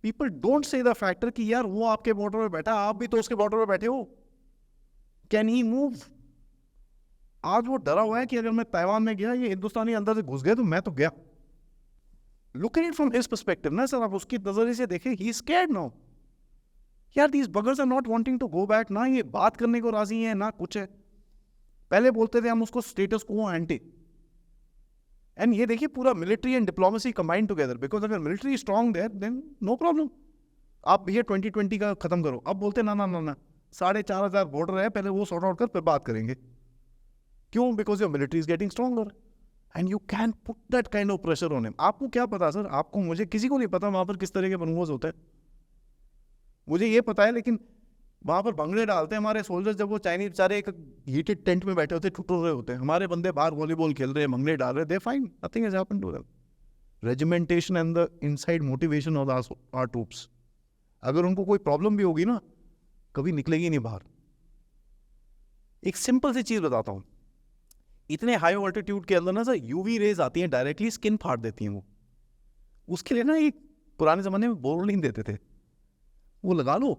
People don't say the factor कि यार वो आपके बॉर्डर में बैठा, आप भी तो उसके बॉर्डर में बैठे हो. Can he move? आज वो डरा हुआ है कि अगर मैं ताइवान में गया, ये हिंदुस्तानी अंदर से घुस गए तो मैं तो गया. Look at it from his perspective ना सर, आप उसकी नजरिए से देखें. He is scared now. यार these buggers are not wanting to go back. ना ये बात करने को राजी है ना कुछ है. पहले बोलते थे हम उसको स्टेटस को एंटी. एंड ये देखिए पूरा military and diplomacy combined together. Because अगर military strong there then no problem. आप भैया 2020 का खत्म करो. अब बोलते ना ना ना ना 4,500 बॉर्डर है, पहले वो सॉर्ट आउट कर फिर बात करेंगे. क्यों? Because your military is getting stronger and you can put that kind of pressure on him. आपको क्या पता सर, आपको मुझे किसी को नहीं पता वहां पर किस तरह के मनूवर्स होते हैं. मुझे ये पता है लेकिन वहां पर भंगड़े डालते हैं हमारे सोल्जर्स. जब वो चाइनीज बेचारे एक हीटेड टेंट में बैठे होते ठुटुर रहे होते हैं, हमारे बंदे बाहर वॉलीबॉल खेल रहे हैं, भंगड़े डाल रहे, they fine, nothing has happened to them. Regimentation and the inside motivation of our troops. अगर उनको कोई प्रॉब्लम भी होगी ना, कभी निकलेगी नहीं बाहर. एक सिंपल सी चीज बताता हूं. इतने हाई ऑल्टीट्यूड के अंदर ना सर यूवी रेज आती हैं डायरेक्टली स्किन फाड़ देती हैं वो। उसके लिए ना एक पुराने ज़माने में बोरोलिन देते थे, वो लगा लो,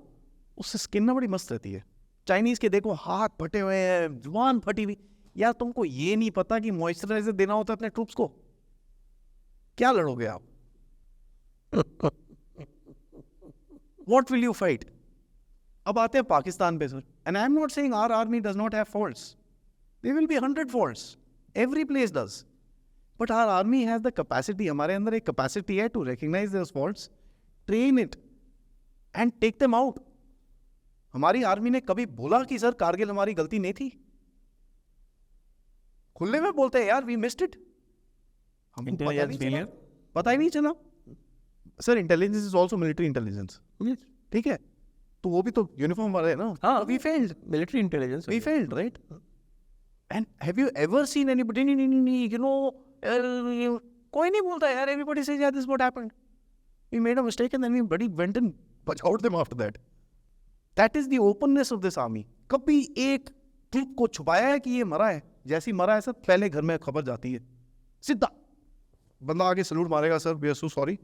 उससे स्किन ना बड़ी मस्त रहती है। चाइनीज़ के देखो हाथ फटे हुए हैं, जुबान फटी हुई। यार तुमको ये नहीं पता कि मॉइस्चराइजर देना होता है अपने ट्रूप्स को, क्या लड़ोगे आप? What will you fight? अब आते हैं पाकिस्तान पे sir, and I am not saying our army does not have faults, there will be 100 faults, every place does, but our army has the capacity, हमारे अंदर एक कैपेसिटी है to recognise those faults, train it and take them out. हमारी army ने कभी बोला कि sir Kargil हमारी गलती नहीं थी? खुले में बोलते हैं यार वी मिस्ड इट, हमको पता ही नहीं चला। Sir intelligence is also military intelligence, ठीक है, तो वो भी तो यूनिफॉर्म वाले है ना। हाँ, we failed, military intelligence, we failed, right? And have you ever seen anybody, you know, कोई नहीं बोलता यार, everybody says yeah this is what happened, we made a mistake and then we bloody went and bajaued them after that. That is the openness of this army. कभी एक troop को छुपाया है कि ये मरा है? जैसे ही मरा है सर पहले घर में खबर जाती है, सीधा बंदा आगे सलूट मारेगा, sir we are so sorry,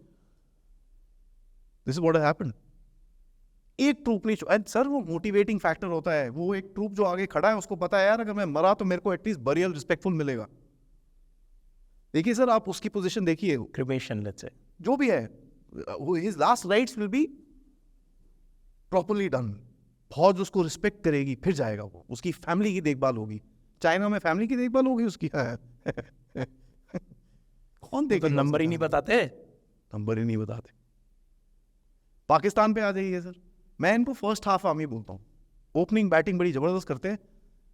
this is what has happened. एक ट्रूप नहीं, एंड सर वो मोटिवेटिंग फैक्टर होता है, वो एक ट्रूप जो आगे खड़ा है उसको पता है यार अगर मैं मरा तो मेरे को एटलीस्ट बरियल रिस्पेक्टफुल मिलेगा। देखिए सर आप उसकी पोजीशन देखिए, क्रिमेशन लेट्स से जो भी है, his last rites will be properly done, फौज उसको रिस्पेक्ट करेगी, फिर जाएगा वो, उसकी फैमिली की देखभाल होगी। चाइना में फैमिली की देखभाल होगी उसकी कौन देखेगा? नंबर ही नहीं बताते, नंबर ही नहीं बताते। पाकिस्तान पे आ जाइए सर, मैं इनको फर्स्ट हाफ आर्मी बोलता हूँ, ओपनिंग बैटिंग बड़ी जबरदस्त करते हैं,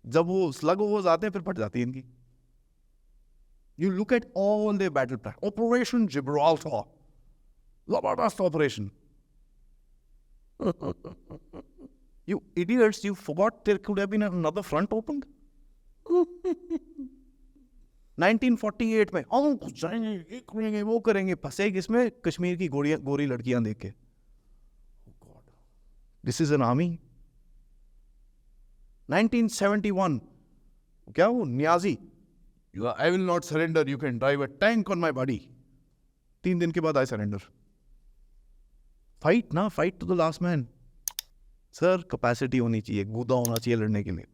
जब वो स्लग ओवर्स आते हैं फिर फट जाती है इनकी। You look at all the battle plan, operation Gibraltar, जबरदस्त operation. You idiots, you forgot there could have been another front opened. 1948 में हम कुछ जाएंगे, ये करेंगे, वो करेंगे, फंसे किसमें? कश्मीर की गोरी लड़कियां देख के। This is an army. 1971, क्या वो Niazi, I will not surrender, you can drive a tank on my body. 3 दिन के बाद I surrender. Fight ना, fight to the last man. Sir capacity होनी चाहिए, गूदा होना चाहिए लड़ने के लिए।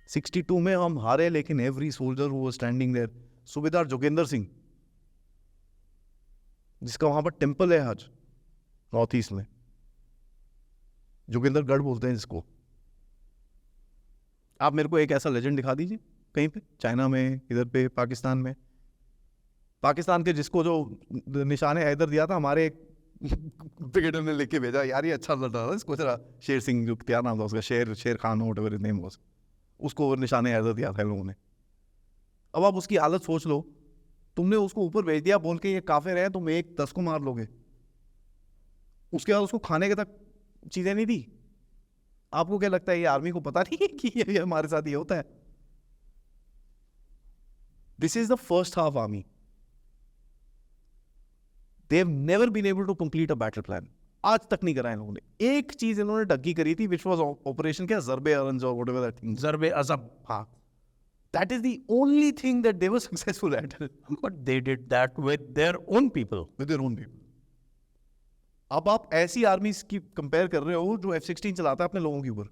62 में हम हारे, लेकिन एवरी सोल्जर वो स्टैंडिंग देयर। सूबेदार जोगेंद्र सिंह, जिसका वहां पर टेम्पल है आज नॉर्थ ईस्ट में, जोगेंद्र गढ़ बोलते हैं जिसको। आप मेरे को एक ऐसा लेजेंड दिखा दीजिए कहीं पे, चाइना में, इधर पे पाकिस्तान में। पाकिस्तान के जिसको जो निशाने हैदर दिया था, हमारे एक ब्रिगेडियर ने लिख के भेजा, यार ये अच्छा लग रहा था इसको, जरा शेर सिंह, जो क्या नाम था उसका, शेर Khan whatever his name was, उसको निशाने हैदर दिया था लोगों ने। अब आप उसकी हालत सोच लो, तुमने उसको ऊपर भेज दिया बोल के ये काफिर है, तुम एक 10 को मार लोगे, उसके बाद उसको खाने के तक चीजें नहीं दी। आपको क्या लगता है ये आर्मी को पता नहीं कि ये हमारे साथ ये होता है? This is the first half army, they have never been able to complete a battle plan. आज तक नहीं करा इन्होंने। एक चीज इन्होंने डग्गी करी थी, which was operation क्या, ज़रबे अरंज और whatever that thing, ज़रबे अज़ब, हाँ, that is the only thing that they were successful at. but they did that with their own people. With their own people. अब आप ऐसी आर्मी की कंपेयर कर रहे हो जो F-16 चलाता है अपने लोगों के ऊपर,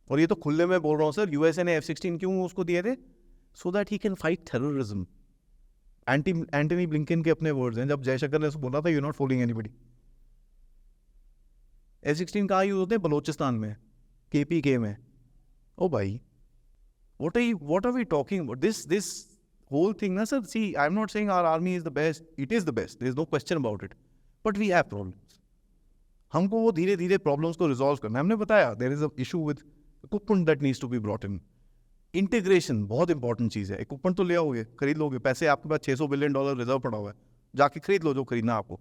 और ये तो खुले में बोल रहा हूँ सर, यूएसए ने F-16 क्यों उसको दिए थे? so that he can fight terrorism. Antony Blinken के अपने वर्ड्स हैं, जब जयशंकर ने उसको बोला था, you not fooling anybody. F-16 कहाँ यूज होते हैं? बलोचिस्तान में, KPK में। ओ भाई, what are we talking about? This whole thing ना sir, see, I'm not saying our army is the best. It is the best. There is no question about it. But we have problems. हमको वो धीरे धीरे problems को resolve करना है। हमने बताया there is a issue with equipment that needs to be brought in. Integration बहुत इंपॉर्टेंट चीज़ है। इक्विपमेंट तो ले आओगे, खरीद लोगे, पैसे आपके पास $600 बिलियन रिजर्व पड़ा हुआ है, जाके खरीद लो जो खरीदना आपको।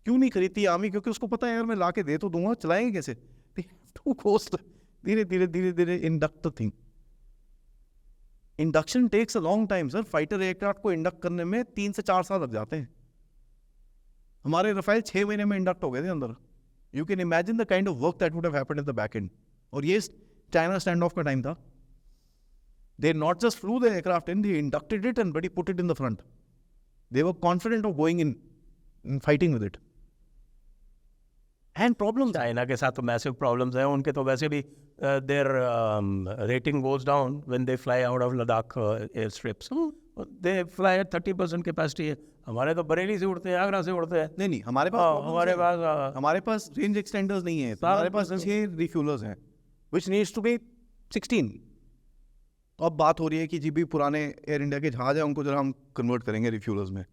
क्यों नहीं खरीदती आर्मी? क्योंकि उसको पता है यार मैं ला के दे तो दूंगा, चलाएंगे कैसे? धीरे धीरे धीरे धीरे induct the thing. Induction takes a long time sir. Fighter aircraft को इंडक्ट करने में 3 से 4 साल लग जाते हैं। हमारे रफाइल 6 महीने में इंडक्ट हो गए थे अंदर। You can imagine the kind of work that would have happened in the back and. और ये चाइना स्टैंड ऑफ का टाइम था। They not just flew the aircraft in, they inducted it and put it in the front. They were confident of going in and fighting with it. And problems. China के साथ तो massive problems हैं उनके, तो वैसे भी their rating goes down when they fly out of Ladakh airstrips, they fly at 30% capacity है. हमारे तो बरेली से उड़ते हैं, आगरा से उड़ते हैं. नहीं हमारे पास हाँ, हमारे पास रेंज एक्सटेंडर्स नहीं है. हमारे पास 6 रिफ्यूलर्स हैं which needs to be 16. तो अब बात हो रही है कि जी भी पुराने एयर इंडिया के जहाज हैं उनको जरा हम कन्वर्ट करेंगे रिफ्यूलर्स में.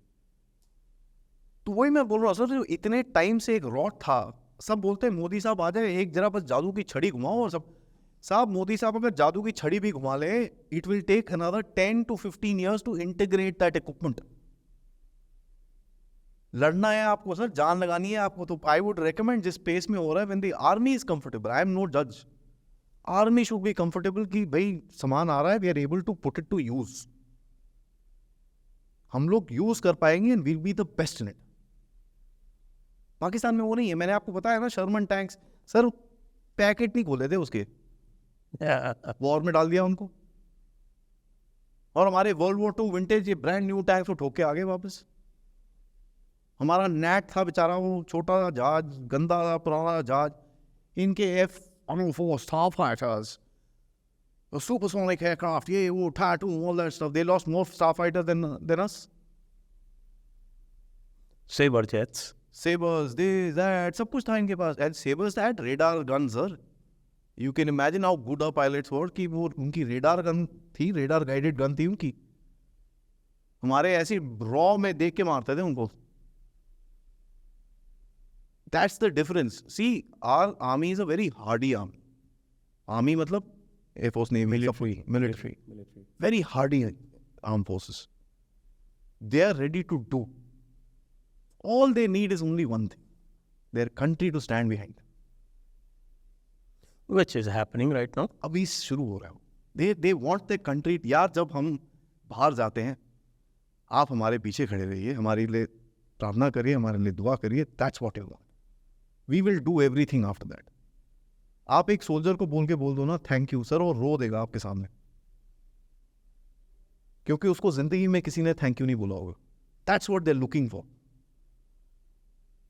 तो वही मैं बोल रहा हूँ सर, जो इतने टाइम से एक रॉट था, सब बोलते हैं मोदी साहब आ जाए, एक जरा बस जादू की छड़ी घुमाओ और सब. साहब मोदी साहब अगर जादू की छड़ी भी घुमा ले, it will take another 10 to 15 years to integrate that equipment. लड़ना है आपको सर, जान लगानी है आपको, तो आई वुड रेकमेंड जिस पेस में हो रहा है, when the army is comfortable, I am no जज, आर्मी शुड बी कंफर्टेबल कि भाई सामान आ रहा है, we are able to put it to use. हम लोग यूज कर पाएंगे and will be the best in it. Pakistan में वो नहीं है. मैंने आपको बताया ना, शर्मन टैंक्स सर पैकेट नहीं खोले थे उसके, वॉर में डाल दिया उनको. और हमारे वर्ल्ड वॉर 2 विंटेज ये ब्रांड न्यू टैंक्स को ठोक के आ गए वापस. हमारा नेट था बेचारा, वो छोटा जहाज, गंदा था पुराना जहाज. इनके F-104 starfighters, the supersonic aircraft, ये वो Tattoo, all that stuff, they lost more starfighters than us. Sabre jets, Sabers, this, that, सब कुछ था इनके पास. And Sabers had radar guns, sir. You can imagine how good our pilots were कि वो उनकी radar gun थी, radar guided gun थी उनकी. हमारे ऐसी रॉ में देख के मारते थे उनको. That's the difference. See, our army is a very hardy army. Army मतलब Air Force, Navy, military. Very hardy armed forces. They are ready to do. All they need is only one thing: their country to stand behind. which is happening right now. अभी शुरू हो रहा है. They want their country. यार जब हम बाहर जाते हैं, आप हमारे पीछे खड़े रहिए, हमारे लिए प्रार्थना करिए, हमारे लिए दुआ करिए. That's what you want. We will do everything after that. आप एक सोल्जर को बोल दो ना थैंक यू सर, और रो देगा आपके सामने, क्योंकि उसको जिंदगी में किसी ने थैंक यू नहीं बोला होगा. That's what they're looking for.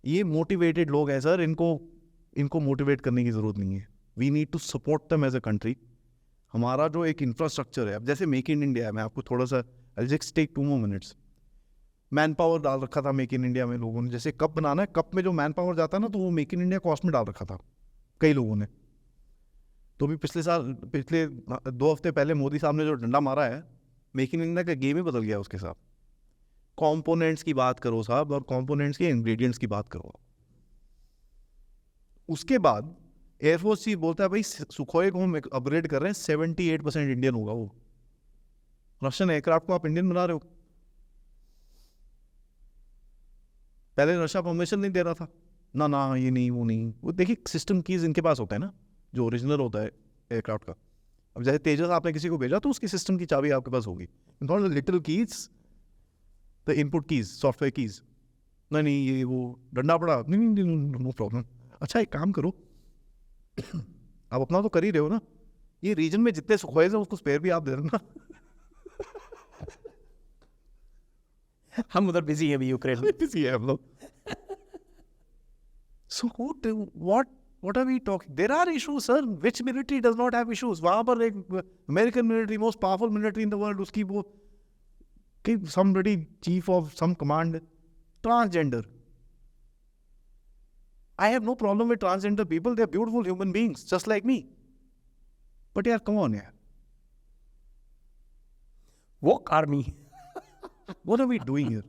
ये मोटिवेटेड लोग हैं सर, इनको मोटिवेट करने की जरूरत नहीं है. We need to support them as a country. हमारा जो एक इंफ्रास्ट्रक्चर है, अब जैसे मेक इन इंडिया है, मैं आपको थोड़ा सा I'll just take 2 more minutes. Man power डाल रखा था मेक इन इंडिया में लोगों ने. जैसे कप बनाना है, कप में जो मैन पावर जाता है ना, तो वो मेक इन इंडिया कॉस्ट में डाल रखा था कई लोगों ने. तो भी पिछले 2 हफ्ते पहले मोदी साहब ने जो डंडा मारा है, मेक इन इंडिया का गेम ही बदल गया उसके साथ. कंपोनेंट्स की बात करो साहब, और कंपोनेंट्स के इंग्रेडिएंट्स की बात करो. उसके बाद एयरफोर्स चीफ बोलता है भाई सुखोई को हम अपग्रेड कर रहे हैं, 78% इंडियन होगा वो. रशियन एयरक्राफ्ट को आप इंडियन बना रहे हो. पहले रशिया परमिशन नहीं दे रहा था ना, ये नहीं वो नहीं. वो देखिए सिस्टम कीज इनके पास होता है ना, जो ओरिजिनल होता है एयरक्राफ्ट का. अब जैसे तेजस आपने किसी को भेजा तो उसकी सिस्टम की चाबी आपके पास होगी. Little keys, the input keys, software keys. नहीं ये वो डंडा पड़ा, नहीं नो प्रॉब्लम. अच्छा एक काम करो, आप अपना तो कर ही रहे हो ना, ये रीजन में जितने सुखोए हैं उसको स्पेयर भी आप दे देना. हम उधर बिजी हैं अभी, यूक्रेन में बिजी है हम लोग. So what are we talking? There are issues, sir. Which military does not have issues? वहाँ पर एक American military, most powerful military in the world, उसकी वो somebody chief of some command, transgender. I have no problem with transgender people. They are beautiful human beings, just like me. But यार, come on यार. woke army. What are we doing here?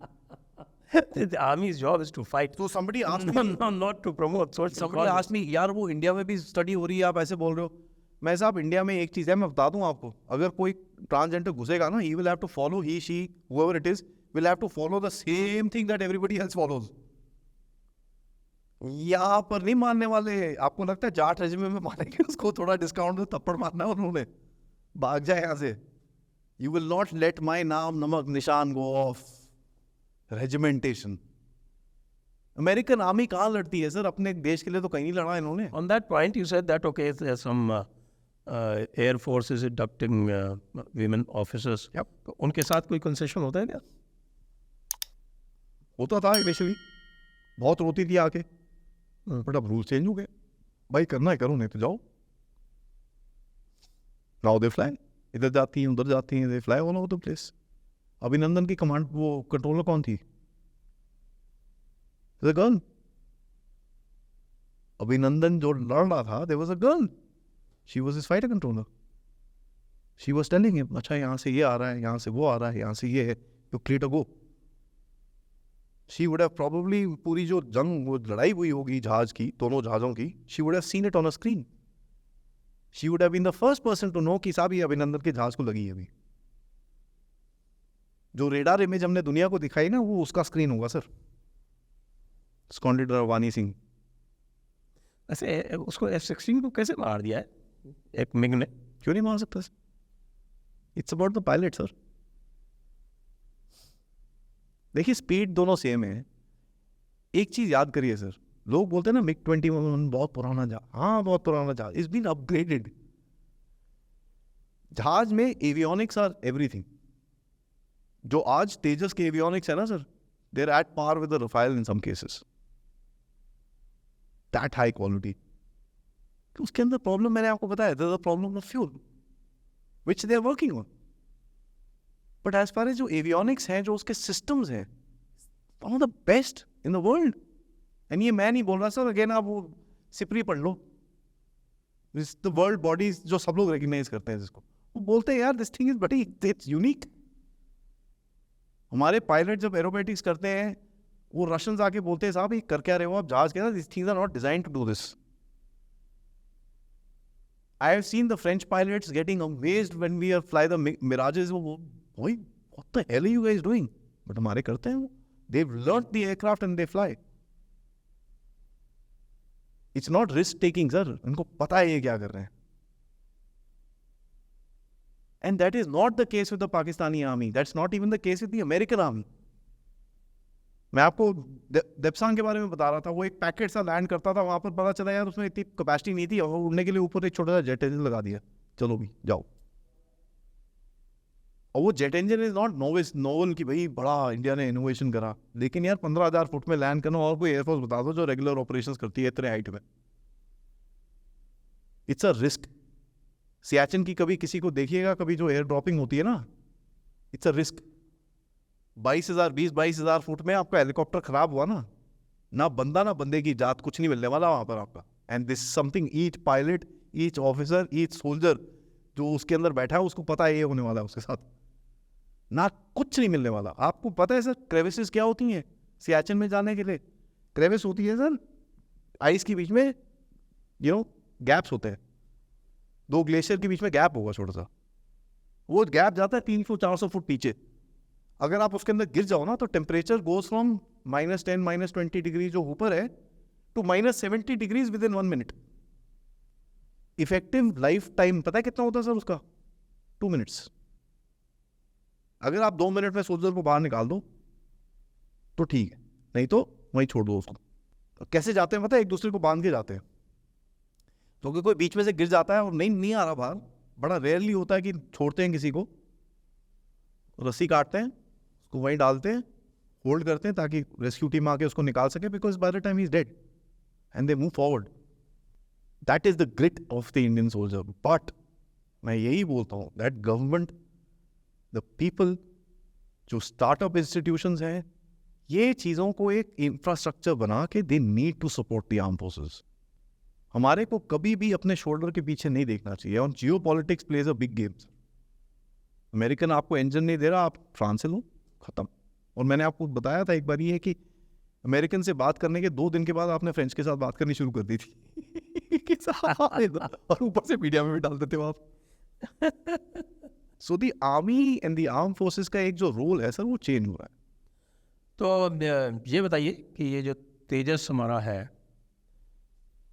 The army's job is to fight. So somebody asked me. No, not to promote social Somebody causes. asked me, यार वो India में भी study हो रही है, आप ऐसे बोल रहे हो. मैं साहब इंडिया में एक चीज़ है, मैं बता दूं आपको, अगर कोई ट्रांसजेंडर घुसेगा ना, he will have to follow, he, she, whoever it is, will have to follow the same thing that everybody else follows. यहाँ पर नहीं मानने वाले. आपको लगता है जाट रेजिमे में मानेंगे उसको, थोड़ा डिस्काउंट में थप्पड़ मारना है उन्होंने, भाग जाए यहाँ से. You will not let my नाम नमक निशान go off. Regimentation. American army कहाँ लड़ती है सर? अपने देश के लिए तो कहीं नहीं लड़ा इन्होंने. On that point, you said that okay, there's some air force is inducting women officers, Yep. तो उनके साथ कोई कंसेशन होता है क्या? होता था इनिशियली, बहुत रोती थी आके, बट अब रूल चेंज हो गए, भाई करना है करो, नहीं तो जाओ। नाउ दे फ्लाई, इधर जाती हैं उधर जाती हैं, they fly all over the place. Abhinandan की कमांड, वो कंट्रोलर कौन थी? The girl. अभिनंदन जो लड़ रहा था, there was a girl, she was his fighter controller. She was telling him, अच्छा यहाँ से ये आ रहा है, यहाँ से वो आ रहा है, यहाँ से ये है, you clear to go. She would have probably, पूरी जो जंग, वो लड़ाई हुई होगी जहाज की, दोनों जहाजों की, she would have seen it on a screen. She would have been the first person to know कि साहब ये अभिनंदन के जहाज को लगी है अभी। जो रेडार इमेज हमने दुनिया को दिखाई ना, वो उसका स्क्रीन होगा सर, स्कॉन्डेड रवानी सिंह। ऐसे उसको F-16 को कैसे मार दिया है एक मिग ने? क्यों नहीं मार सकता? It's about the pilot sir. देखिए स्पीड दोनों सेम है। एक चीज याद करिए सर, लोग बोलते हैं ना मिग 21 बहुत पुराना जहाज, हाँ बहुत पुराना जहाज, इज बीन अपग्रेडेड। जहाज में एवियोनिक्स आर एवरीथिंग। जो आज तेजस के एवियोनिक्स है ना sir, they are at par with the Rafale in some cases, that high quality. उसके अंदर प्रॉब्लम मैंने आपको बताया, there is a problem of fuel which they are working on. But as far as जो avionics हैं, जो उसके systems हैं, one of the best in the world. And ये मैं नहीं बोल रहा सर, अगेन आप वो सिपरी पढ़ लो, द वर्ल्ड बॉडीज जो सब लोग रिकग्नाइज करते हैं जिसको, वो बोलते हैं यार दिस थिंग इज बड़ी, इट्स यूनिक। हमारे पायलट जब एरोबेटिक्स करते हैं, वो रशियंस आके बोलते हैं साहब ये कर क्या रहे हो आप जहाज के साथ, this things are not design to do this. I have seen the French pilots getting amazed when we are fly the Mirages. Boy, what the hell are you guys doing? But हमारे करते हैं वो. They've learnt the aircraft and they fly. It's not risk taking, sir. इनको पता है ये क्या कर रहे हैं. And that is not the case with the Pakistani army. That's not even the case with the American army. मैं आपको देप्सांग के बारे में बता रहा था, वो एक पैकेट सा लैंड करता था वहां पर, पता चला यार उसमें इतनी कैपेसिटी नहीं थी, और उड़ने के लिए ऊपर एक छोटा सा जेट इंजन लगा दिया, चलो भी जाओ। और वो jet engine is not novel कि भाई बड़ा इंडिया ने इनोवेशन करा, लेकिन यार 15,000 फुट में लैंड करना, और कोई एयरफोर्स बता दो जो रेगुलर ऑपरेशंस करती है इतने हाइट में। It's a risk. सियाचिन की कभी किसी को देखिएगा, कभी जो एयर ड्रॉपिंग होती है ना, इट्स अ रिस्क। 22,000 फुट में आपका हेलीकॉप्टर खराब हुआ ना बंदा ना बंदे की जात, कुछ नहीं मिलने वाला वहां पर आपका। And this something each pilot, each officer, each soldier जो उसके अंदर बैठा है, उसको पता है ये होने वाला है उसके साथ, ना कुछ नहीं मिलने वाला। आपको पता है सर क्रेविसेस क्या होती हैं सियाचिन में जाने के लिए? क्रेविस होती है सर आइस के बीच में, गैप्स होते हैं, 2 ग्लेशियर के बीच में गैप होगा छोटा सा, वो गैप जाता है 300-400 फुट पीछे। अगर आप उसके अंदर गिर जाओ ना, तो टेम्परेचर गोज फ्रॉम -10 -20 डिग्री जो ऊपर है to -70 degrees within 1 minute. Effective lifetime पता है कितना होता है सर उसका? 2 मिनट्स। अगर आप 2 मिनट में सोल्जर को बाहर निकाल दो तो ठीक है, नहीं तो वहीं छोड़ दो उसको। तो कैसे जाते हैं पता है? एक दूसरे को बांध के जाते हैं। क्योंकि कोई बीच में से गिर जाता है और नहीं आ रहा बाहर, बड़ा रेयरली होता है कि छोड़ते हैं किसी को, रस्सी काटते हैं, उसको वहीं डालते हैं, होल्ड करते हैं ताकि रेस्क्यू टीम आके उसको निकाल सके, because by the time he is dead and they move forward. That is the grit of the Indian soldier. But मैं यही बोलता हूँ दैट गवर्नमेंट, द पीपल, जो स्टार्टअप इंस्टीट्यूशंस हैं, ये चीज़ों को एक इंफ्रास्ट्रक्चर बना के they need to support the arm forces. हमारे को कभी भी अपने शोल्डर के पीछे नहीं देखना चाहिए। और जियो politics plays a big game. American आपको इंजन नहीं दे रहा, आप फ्रांस से लो, खत्म। और मैंने आपको बताया था एक बार ये कि अमेरिकन से बात करने के 2 दिन के बाद आपने फ्रेंच के साथ बात करनी शुरू कर दी थी और ऊपर से मीडिया में भी डाल देते हो आप। So the army and the arm forces का एक जो रोल है सर, वो चेंज हो रहा है। तो ये बताइए कि ये जो तेजस हमारा है,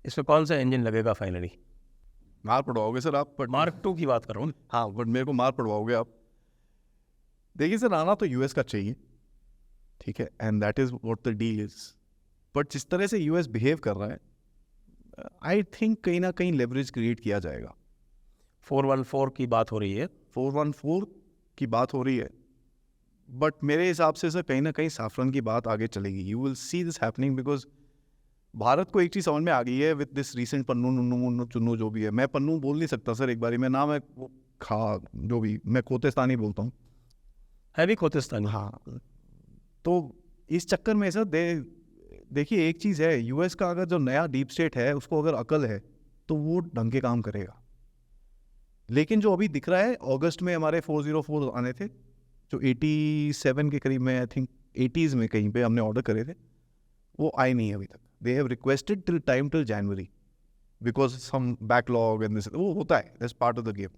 इसमें कौन सा इंजन लगेगा फाइनली? मार पड़वाओगे सर आप, बट मार्क 2 की बात कर रहा हूँ। हाँ, बट मेरे को मार पड़वाओगे आप। देखिए सर, आना तो यूएस का चाहिए, ठीक है, and that is what the deal is. But जिस तरह से यूएस बिहेव कर रहा है, आई थिंक कहीं ना कहीं लेवरेज क्रिएट किया जाएगा। 414 की बात हो रही है। 414 की बात हो रही है, बट मेरे हिसाब से सर कहीं ना कहीं साफरन की बात आगे चलेगी. You will see this happening because Bharat को एक चीज़ समझ में आ गई है with this recent Pannu नुन्नू Munnu Chunnu जो भी है. मैं पन्नू बोल नहीं सकता सर, एक बारी मैं नाम है वो खा जो भी, मैं खोतेस्तानी बोलता हूँ. है भी खोतिस्तानी। हाँ, तो इस चक्कर में सर देखिए एक चीज़ है, यूएस का अगर जो नया डीप स्टेट है उसको अगर अकल है तो वो ढंग के काम करेगा. लेकिन जो अभी दिख रहा है, अगस्त में हमारे 404 आने थे जो 87 के करीब में, आई थिंक 80s में कहीं पे हमने ऑर्डर करे थे, वो आए नहीं अभी तक. They have requested till January because some backlog and this, वो होता है, that's part of the game.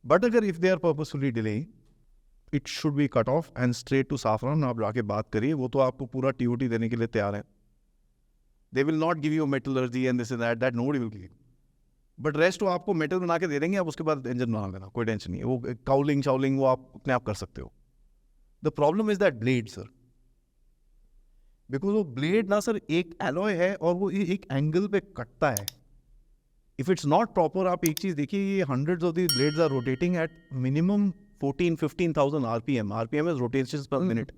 But अगर if they are purposefully delaying, it should be cut off and straight to Safran. आप जाके बात करिए, वो तो आपको पूरा टीओटी देने के लिए तैयार है. They will not give you metallurgy and this and that nobody will give. But rest वो आपको मेटल बना के दे देंगे, आप उसके बाद इंजन बना देना, कोई टेंशन नहीं है. वो काउलिंग शाउलिंग वो आप अपने आप कर सकते हो. The problem is that blade sir, because वो ब्लेड ना सर एक एलॉय है और वो एक एंगल पे कटता है. इफ इट्स नॉट प्रॉपर, आप एक चीज देखिए, ये hundreds of these blades are rotating at minimum 14-15,000 RPM. RPM is rotations per minute.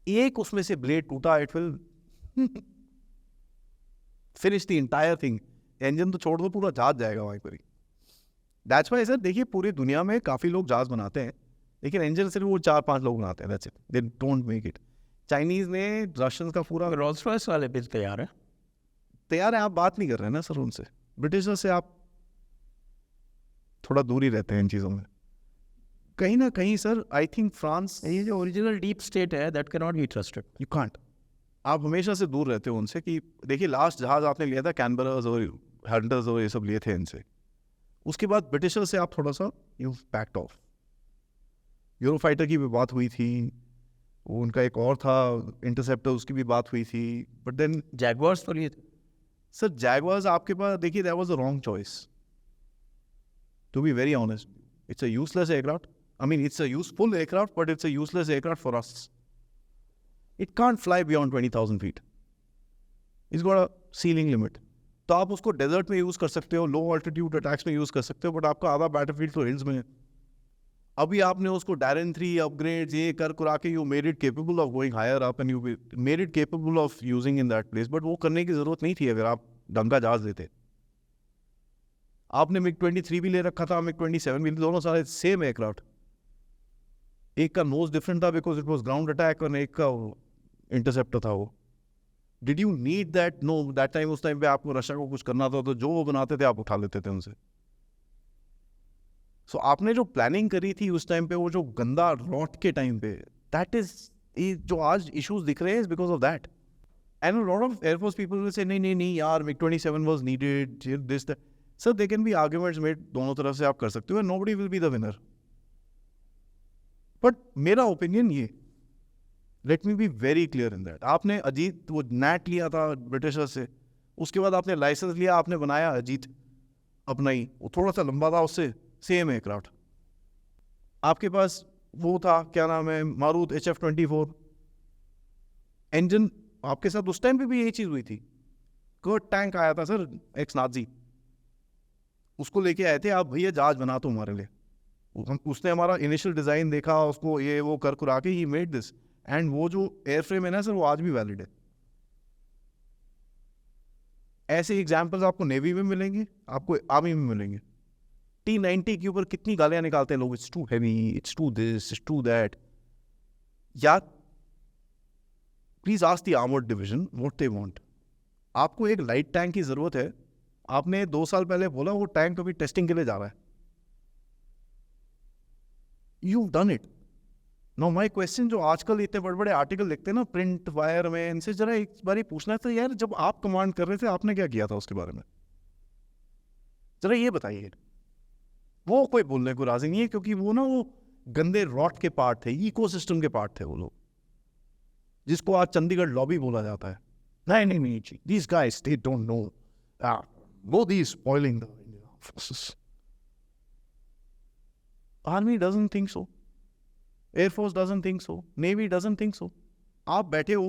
एक उसमें से ब्लेड टूटा, it will finish the entire thing. Engine तो छोड़ दो, पूरा जहाज जाएगा वहीं पर ही. दैट्स व्हाई सर देखिए पूरी दुनिया में काफ़ी लोग जहाज बनाते हैं, लेकिन इंजन सिर्फ वो 4-5 लोग बनाते हैं. That's it, they don't make it. Chinese ने रशियन का पूरा रोल्स रॉयस वाले भी तैयार है। तैयार है. आप बात नहीं कर रहे हैं ना सर उनसे. ब्रिटिशर्स से आप थोड़ा दूर ही रहते हैं इन चीज़ों में. कहीं ना कहीं सर आई थिंक फ्रांस, ये जो ओरिजिनल डीप स्टेट है that can not be trusted. You can't, आप हमेशा से दूर रहते हो उनसे. कि देखिए लास्ट जहाज आपने लिया था कैनबरास और हंटर्स और ये सब लिए थे इनसे. उसके बाद ब्रिटिशर्स से आप थोड़ा सा यू बैक्ड ऑफ. यूरोफाइटर की भी बात हुई थी, वो उनका एक और था इंटरसेप्टर, उसकी भी बात हुई थी. बट देन जैगवार्स तो लिए थे। सर जैगवार्स आपके पास, देखिए that was a wrong choice to be very honest. It's a useless aircraft. I mean, it's a useful aircraft, but it's a useless aircraft for us. It can't fly beyond 20,000 feet. It's got a ceiling limit. तो आप उसको desert में use कर सकते हो, लो altitude attacks में use कर सकते हो, बट आपका आधा बैटलफील्ड तो हिल्स में है. अभी आपने उसको डायरन 3 अपग्रेड्स ये कर कुरा के you made it capable of going higher up and you made it capable of using in that place. But वो करने की ज़रूरत नहीं थी अगर आप ढंग का जहाज लेते. आपने MiG-23 भी ले रखा था, MiG-27 भी, दोनों सारे सेम एयरक्राफ्ट. एक का नोज डिफरेंट था because it was ground attack, और एक का इंटरसेप्टर था. वो did you need that? No. That time, उस टाइम पे आपको रशिया को कुछ करना था तो जो वो बनाते थे आप उठा लेते थे उनसे. सो आपने जो प्लानिंग करी थी उस टाइम पे, वो जो गंदा रॉट के टाइम पे, दैट इज जो आज इश्यूज दिख रहे हैं because of that. And a lot of air force people will say नहीं नहीं यार MiG-27 was needed, this that. Sir they can be arguments made, दोनों तरफ से आप कर सकते हो, and nobody will be the winner. But मेरा ओपिनियन ये, let me be very clear in that, आपने अजीत वो नैट लिया था ब्रिटिशर से, उसके बाद आपने लाइसेंस लिया, आपने बनाया अजीत अपना ही, वो थोड़ा सा लंबा था, उससे सेम एयरक्राफ्ट. आपके पास वो था, क्या नाम है, मारुत HF-24 इंजन. आपके साथ उस टाइम पे भी यही चीज़ हुई थी. कर्ट टैंक आया था सर, एक्स नाजी, उसको लेके आए थे आप, भैया जहाज बना तो हमारे लिए. उसने हमारा इनिशियल डिज़ाइन देखा, उसको ये वो कर कुरा के ही मेड दिस. एंड वो जो एयरफ्रेम है ना सर, वो आज भी वैलिड है. ऐसे एग्जाम्पल्स आपको नेवी में मिलेंगे, आपको आर्मी में मिलेंगे. T-90 के ऊपर कितनी गालियां निकालते हैं लोग, it's too heavy, it's too this, it's too that. या please ask the armoured division what they want. आपको एक लाइट टैंक की जरूरत है, आपने 2 साल पहले बोला वो टैंक अभी टेस्टिंग के लिए जा रहा है. You've done it. Now my question, जो आजकल इतने बड़े बड़े आर्टिकल लिखते हैं ना प्रिंट वायर में, इनसे जरा एक बारी पूछना था यार, जब आप कमांड कर रहे थे आपने क्या किया था उसके बारे में, जरा ये बताइए. वो कोई बोलने को राजी नहीं है, क्योंकि वो ना वो गंदे रॉट के पार्ट थे, इकोसिस्टम के पार्ट थे वो लोग, जिसको आज चंडीगढ़ लॉबी बोला जाता है. नहीं नहीं नहीं, these guys they don't know. Modi is spoiling the Indian forces. Army doesn't think so. Air Force doesn't think so. Navy doesn't think so. आप बैठे हो,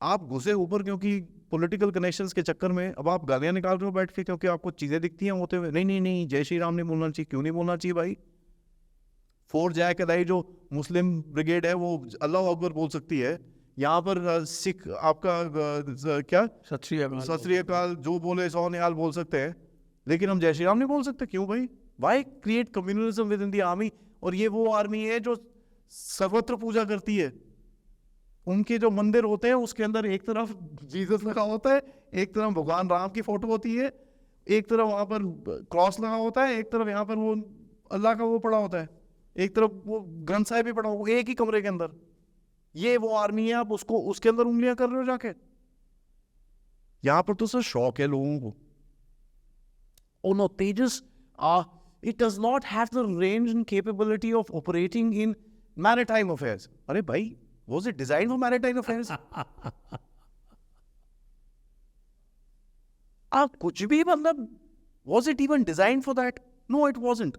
आप घुसे ऊपर क्योंकि पॉलिटिकल कनेक्शंस के चक्कर में अब आप गालियां निकाल रहे हो बैठ के क्योंकि आपको चीज़ें दिखती हैं होते हुए। नहीं नहीं नहीं, जय श्री राम नहीं बोलना चाहिए। क्यों नहीं बोलना चाहिए भाई? 4 जैक अदाई जो मुस्लिम ब्रिगेड है वो अल्लाह अकबर बोल सकती है। यहाँ पर सिख आपका क्या सत श्री अकाल। सत श्री अकाल जो बोले 100 निहाल बोल सकते हैं, लेकिन हम जय श्री राम नहीं बोल सकते। क्यों भाई? Why create communalism within the army? और ये वो आर्मी है जो सर्वत्र पूजा करती है। उनके जो मंदिर होते हैं उसके अंदर एक तरफ जीसस लगा होता है, एक तरफ भगवान राम की फोटो होती है, एक तरफ वहाँ पर क्रॉस लगा होता है, एक तरफ यहाँ पर वो अल्लाह का वो पड़ा होता है, एक तरफ वो ग्रंथ साहिब भी पड़ा हुआ, एक ही कमरे के अंदर। ये वो आर्मी है, आप उसको उसके अंदर उंगलियां कर रहे हो जाके। यहां पर तो सर शौक है लोगों को। Oh no, Tejas, it does not have the range and capability of operating in maritime affairs. अरे भाई, was it designed for maritime affairs? आप कुछ भी मतलब, was it even designed for that? No, it wasn't.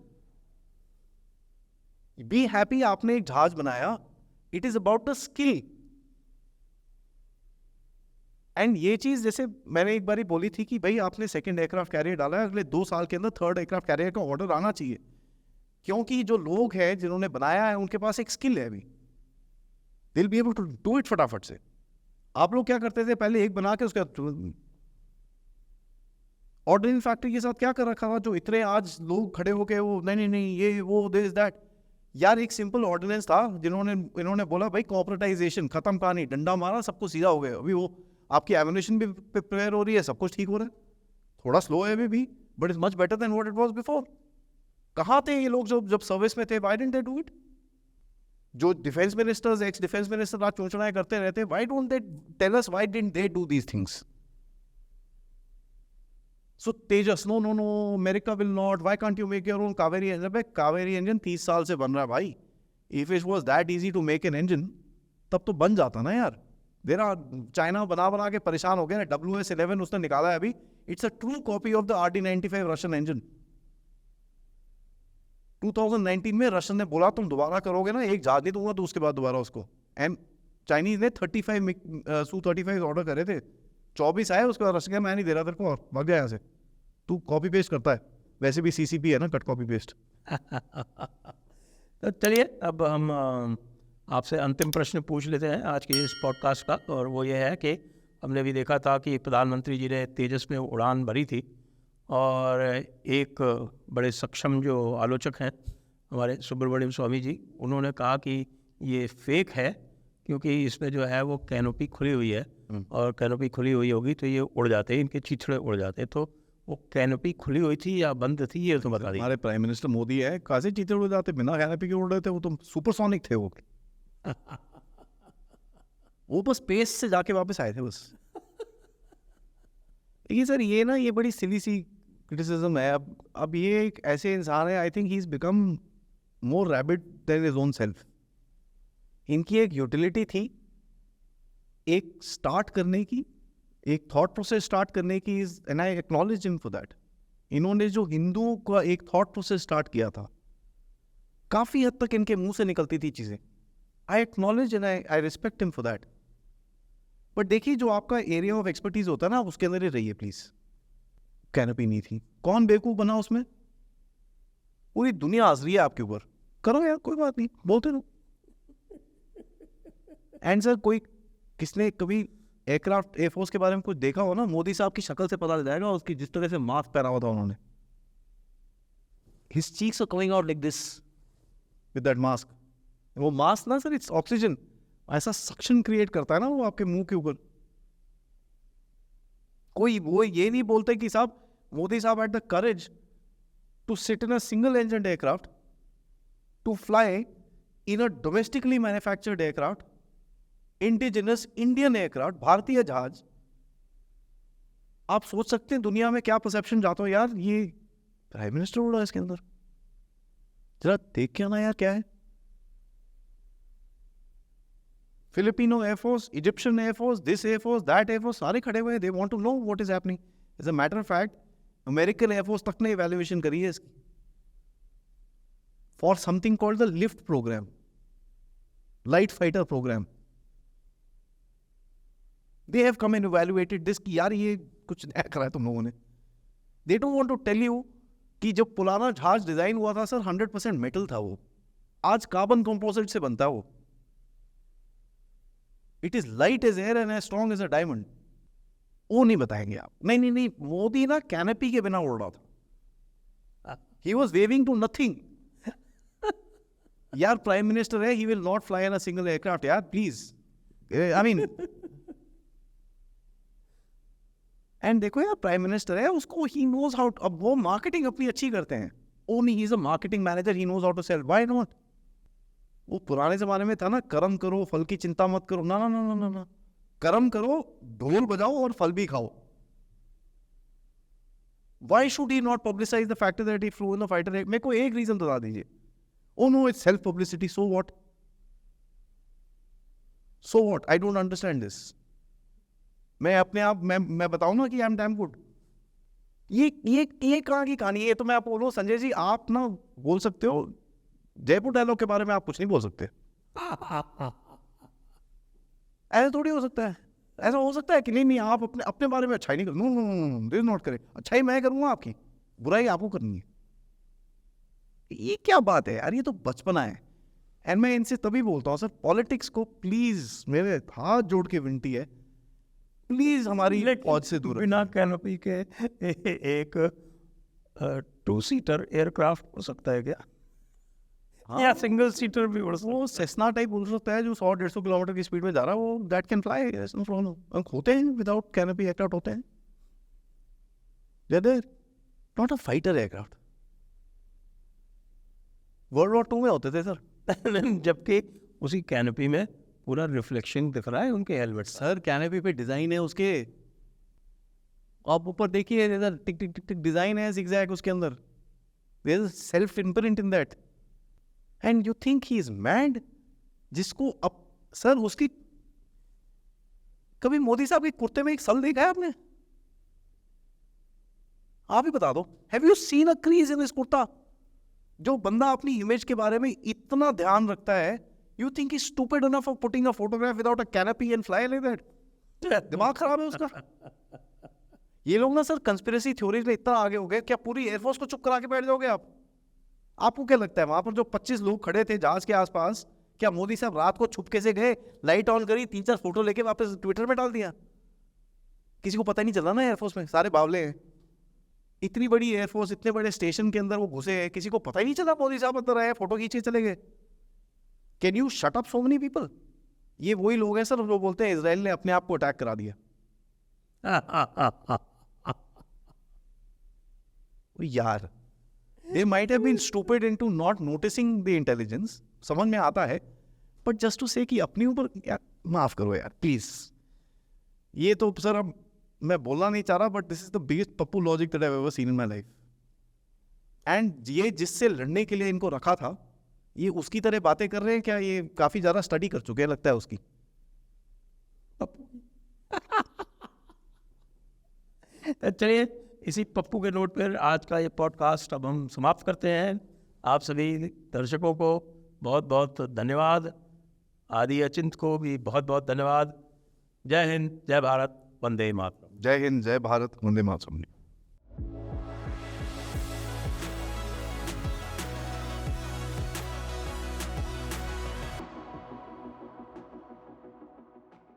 Be happy, आपने एक जहाज बनाया. It is about the skill. And ये चीज़ जैसे मैंने एक बारी बोली थी कि भाई आपने सेकंड एयरक्राफ्ट कैरियर डाला है, अगले 2 साल के अंदर थर्ड एयरक्राफ्ट कैरियर का ऑर्डर आना चाहिए, क्योंकि जो लोग हैं जिन्होंने बनाया है उनके पास एक स्किल है अभी, they will be able to do it फटाफट से। आप लोग क्या करते थे पहले, एक बना के उसका ऑर्डिनरी फैक्ट्री के साथ क्या कर रखा था, जो इतने आज लोग खड़े होके वो नहीं नहीं नहीं ये वो दिस दैट। यार एक सिंपल ऑर्डिनेंस था, इन्होंने बोला भाई कॉर्पोरेटाइजेशन खत्म, कहानी डंडा मारा, सबको सीधा हो गया। अभी वो आपकी एमिनेशन भी प्रिपेयर हो रही है, सब कुछ ठीक हो रहा है, थोड़ा स्लो है अभी भी, but is much better than what it was before. कहाँ थे ये लोग जब सर्विस में थे? Why didn't they do it? जो defence ministers, ex defence minister आज चोचनाएं करते रहते हैं, why don't they tell us why didn't they do these things? So Tejas, no no no, America will not, why can't you make your own Kaveri engine? Kaveri engine 30 साल से बन रहा है भाई। If it was that easy to make an engine, तब तो बन जाता ना यार। चाइना बना के परेशान हो गया ना। WS-11 उसने निकाला है अभी, it's a true copy of the RD-95 Russian engine. 2019 में रशियन ने बोला तुम दोबारा करोगे ना, एक जहाज नहीं दूंगा, तो उसके बाद दोबारा उसको चाइनीज ने 35 Su-35 ऑर्डर करे थे, 24 आए, उसके बाद रशियन मैं नहीं दे रहा तेरे को, और भाग गया यहाँ से। तू कॉपी पेस्ट करता है, वैसे भी CCP है ना, कट कॉपी पेस्ट। तो चलिए अब हम आपसे अंतिम प्रश्न पूछ लेते हैं आज के इस पॉडकास्ट का, और वो ये है कि हमने भी देखा था कि प्रधानमंत्री जी ने तेजस में उड़ान भरी थी, और एक बड़े सक्षम जो आलोचक हैं हमारे सुब्रमण्यम स्वामी जी, उन्होंने कहा कि ये फेक है, क्योंकि इसमें जो है वो कैनोपी खुली हुई है, और कैनोपी खुली हुई होगी तो ये उड़ जाते हैं, इनके चिथड़े उड़ जाते हैं। तो वो कैनोपी खुली हुई थी या बंद थी, ये तो बता दीजिए। हमारे प्राइम मिनिस्टर मोदी है, कैसे चिथड़े उड़ जाते? बिना कैनोपी के उड़ रहे थे, वो तो सुपरसोनिक थे वो। वो बस स्पेस से जाके वापस आए थे बस। देखिए सर, ये ना ये बड़ी सिली सी क्रिटिसिज्म है। अब ये एक ऐसे इंसान है, I think he is become more rabid than his own self. इनकी एक यूटिलिटी थी, एक स्टार्ट करने की, एक थॉट प्रोसेस स्टार्ट करने की, and I acknowledge him for that. इन्होंने जो हिंदुओं का एक थॉट प्रोसेस स्टार्ट किया था, काफी हद तक इनके मुंह से निकलती थी चीजें। I acknowledge and I respect him for that. But देखिए, जो आपका एरिया ऑफ एक्सपर्टीज होता है ना, उसके अंदर ही रहिए प्लीज। कैनोपी नहीं थी, कौन बेवकूफ बना उसमें? पूरी दुनिया हंस रही है आपके ऊपर, करो यार, कोई बात नहीं, बोलते रहो। एंड सर, कोई किसने कभी एयरक्राफ्ट एयरफोर्स के बारे में कुछ देखा हो ना, मोदी साहब की शक्ल से पता चल जाएगा, उसकी जिस तरह से मास्क पहना हुआ था उन्होंने, his cheeks are coming out like this with that mask. वो मास्क ना सर, इट्स ऑक्सीजन, ऐसा सक्शन क्रिएट करता है ना वो आपके मुंह के ऊपर। कोई वो ये नहीं बोलते कि साहब, मोदी साहब had the courage to sit in a single engine aircraft, to fly in a domestically manufactured aircraft, indigenous Indian aircraft, भारतीय जहाज। आप सोच सकते हैं दुनिया में क्या परसेप्शन जाता हो, यार ये प्राइम मिनिस्टर उड़ा इसके अंदर, जरा देख के आना यार क्या है। Filipino air force, Egyptian air force, this air force, that air force, सारे खड़े हुए हैं, they want to know what is happening. As a matter of fact, American air force तक ने इवैल्यूएशन करी है इसकी, for something called the lift programme, light fighter programme. They have come and evaluated this कि यार ये कुछ नया करा है तुम लोगों ने. They don't want to tell you कि जब पुराना जहाज डिजाइन हुआ था सर 100% मेटल था वो, आज कार्बन कंपोजिट से बनता है वो. It is light as air and as strong as a diamond. वो नहीं बताएंगे आप. नहीं, मोदी ना कैनपी के बिना उड़ रहा था. He was waving to nothing. यार प्राइम मिनिस्टर है, he will not fly in a single aircraft यार प्लीज. आई मीन एंड देखो यार प्राइम मिनिस्टर है, उसको ही नोज हाउ. अब वो मार्केटिंग अपनी अच्छी करते हैं. ओ नहीं, he is a marketing manager, he knows how to sell. Why not? वो पुराने जमाने में था ना, कर्म करो फल की चिंता मत करो. ना ना ना ना ना ना, कर्म करो, ढोल बजाओ और फल भी खाओ. Why should he not publicize the fact that he flew in the fighter? मेरे को एक रीजन बता दीजिए. Oh no, it's self publicity. So what? So what? I don't understand this. मैं अपने आप मैं बताऊं ना कि आई एम डैम गुड. ये कहाँ की कहानी है? ये तो मैं आपको बोलूं संजय जी, आप ना बोल सकते हो जयपुर डायलॉग के बारे में आप कुछ नहीं बोल सकते. ऐसा थोड़ी हो सकता है. ऐसा हो सकता है कि नहीं आप अपने अपने बारे में अच्छाई नहीं कर. नो दिस नॉट करे. अच्छाई मैं करूंगा आपकी, बुराई आपको करनी है. ये क्या बात है यार, ये तो बचपना है. एंड मैं इनसे तभी बोलता हूँ सर, पॉलिटिक्स को प्लीज, मेरे हाथ जोड़ के विनती है, प्लीज हमारी पहुंच से दूर बिना कैनोपी के एक 2-सीटर एयरक्राफ्ट उड़ सकता है क्या? हाँ, या सिंगल सीटर भी उड़ सकता वो सेस्ना टाइप उड़ सकता है जो 100-150 किलोमीटर की स्पीड में जा रहा है, वो that can fly. No problem. होते हैं विदाउट कैनोपी एयरक्राफ्ट होते हैं. Not a fighter aircraft. World war 2 में होते थे सर. है? जबकि उसी कैनोपी में पूरा रिफ्लेक्शन दिख रहा है उनके हेलमेट. सर कैनोपी पे डिजाइन है उसके, आप ऊपर देखिए इधर टिक टिक टिक टिक डिजाइन है zigzag उसके अंदर. There is self imprint in that. And you think he is mad? जिसको अब सर उसकी, कभी मोदी साहब के कुर्ते में एक सल देखा है आपने? आप ही बता दो. Have you seen a crease in this kurta? जो बंदा अपनी इमेज के बारे में इतना ध्यान रखता है, you think is stupid enough for putting a photograph without a canopy and fly like that? दिमाग खराब है उसका. ये लोग ना सर कंस्पिरेसी थ्योरीज में इतना आगे हो गए, क्या पूरी एयरफोर्स को चुप करा के बैठ जाओगे आप? आपको क्या लगता है वहां पर जो 25 लोग खड़े थे जहाज के आसपास, क्या मोदी साहब रात को छुपके से गए, लाइट ऑन करी, 3-4 फोटो लेके वापस ट्विटर में डाल दिया? किसी को पता नहीं चला ना एयरफोर्स में, सारे बावले हैं. इतनी बड़ी एयरफोर्स, इतने बड़े स्टेशन के अंदर वो घुसे हैं, किसी को पता ही नहीं चला मोदी साहब अंदर आए, फोटो खींचे चले गए. Can you shut up so many people? ये वही लोग हैं सर जो बोलते हैं इजराइल ने अपने आप को अटैक करा दिया. यार they might have been stupid into not noticing the intelligence, समझ में आता है, but just to say कि अपने ऊपर यार माफ करो यार प्लीज. ये तो सर अब मैं बोलना नहीं चाह रहा, but this is the biggest Pappu logic that I have ever seen in my life. And ये जिससे लड़ने के लिए इनको रखा था, ये उसकी तरह बातें कर रहे हैं क्या? ये काफी ज्यादा स्टडी कर चुके हैं लगता है उसकी. चलिए इसी पप्पू के नोट पर आज का ये पॉडकास्ट अब हम समाप्त करते हैं. आप सभी दर्शकों को बहुत बहुत धन्यवाद. आदि अचिंत को भी बहुत बहुत धन्यवाद. जय हिंद, जय भारत, वंदे मातरम. जय हिंद, जय भारत, वंदे मातरम.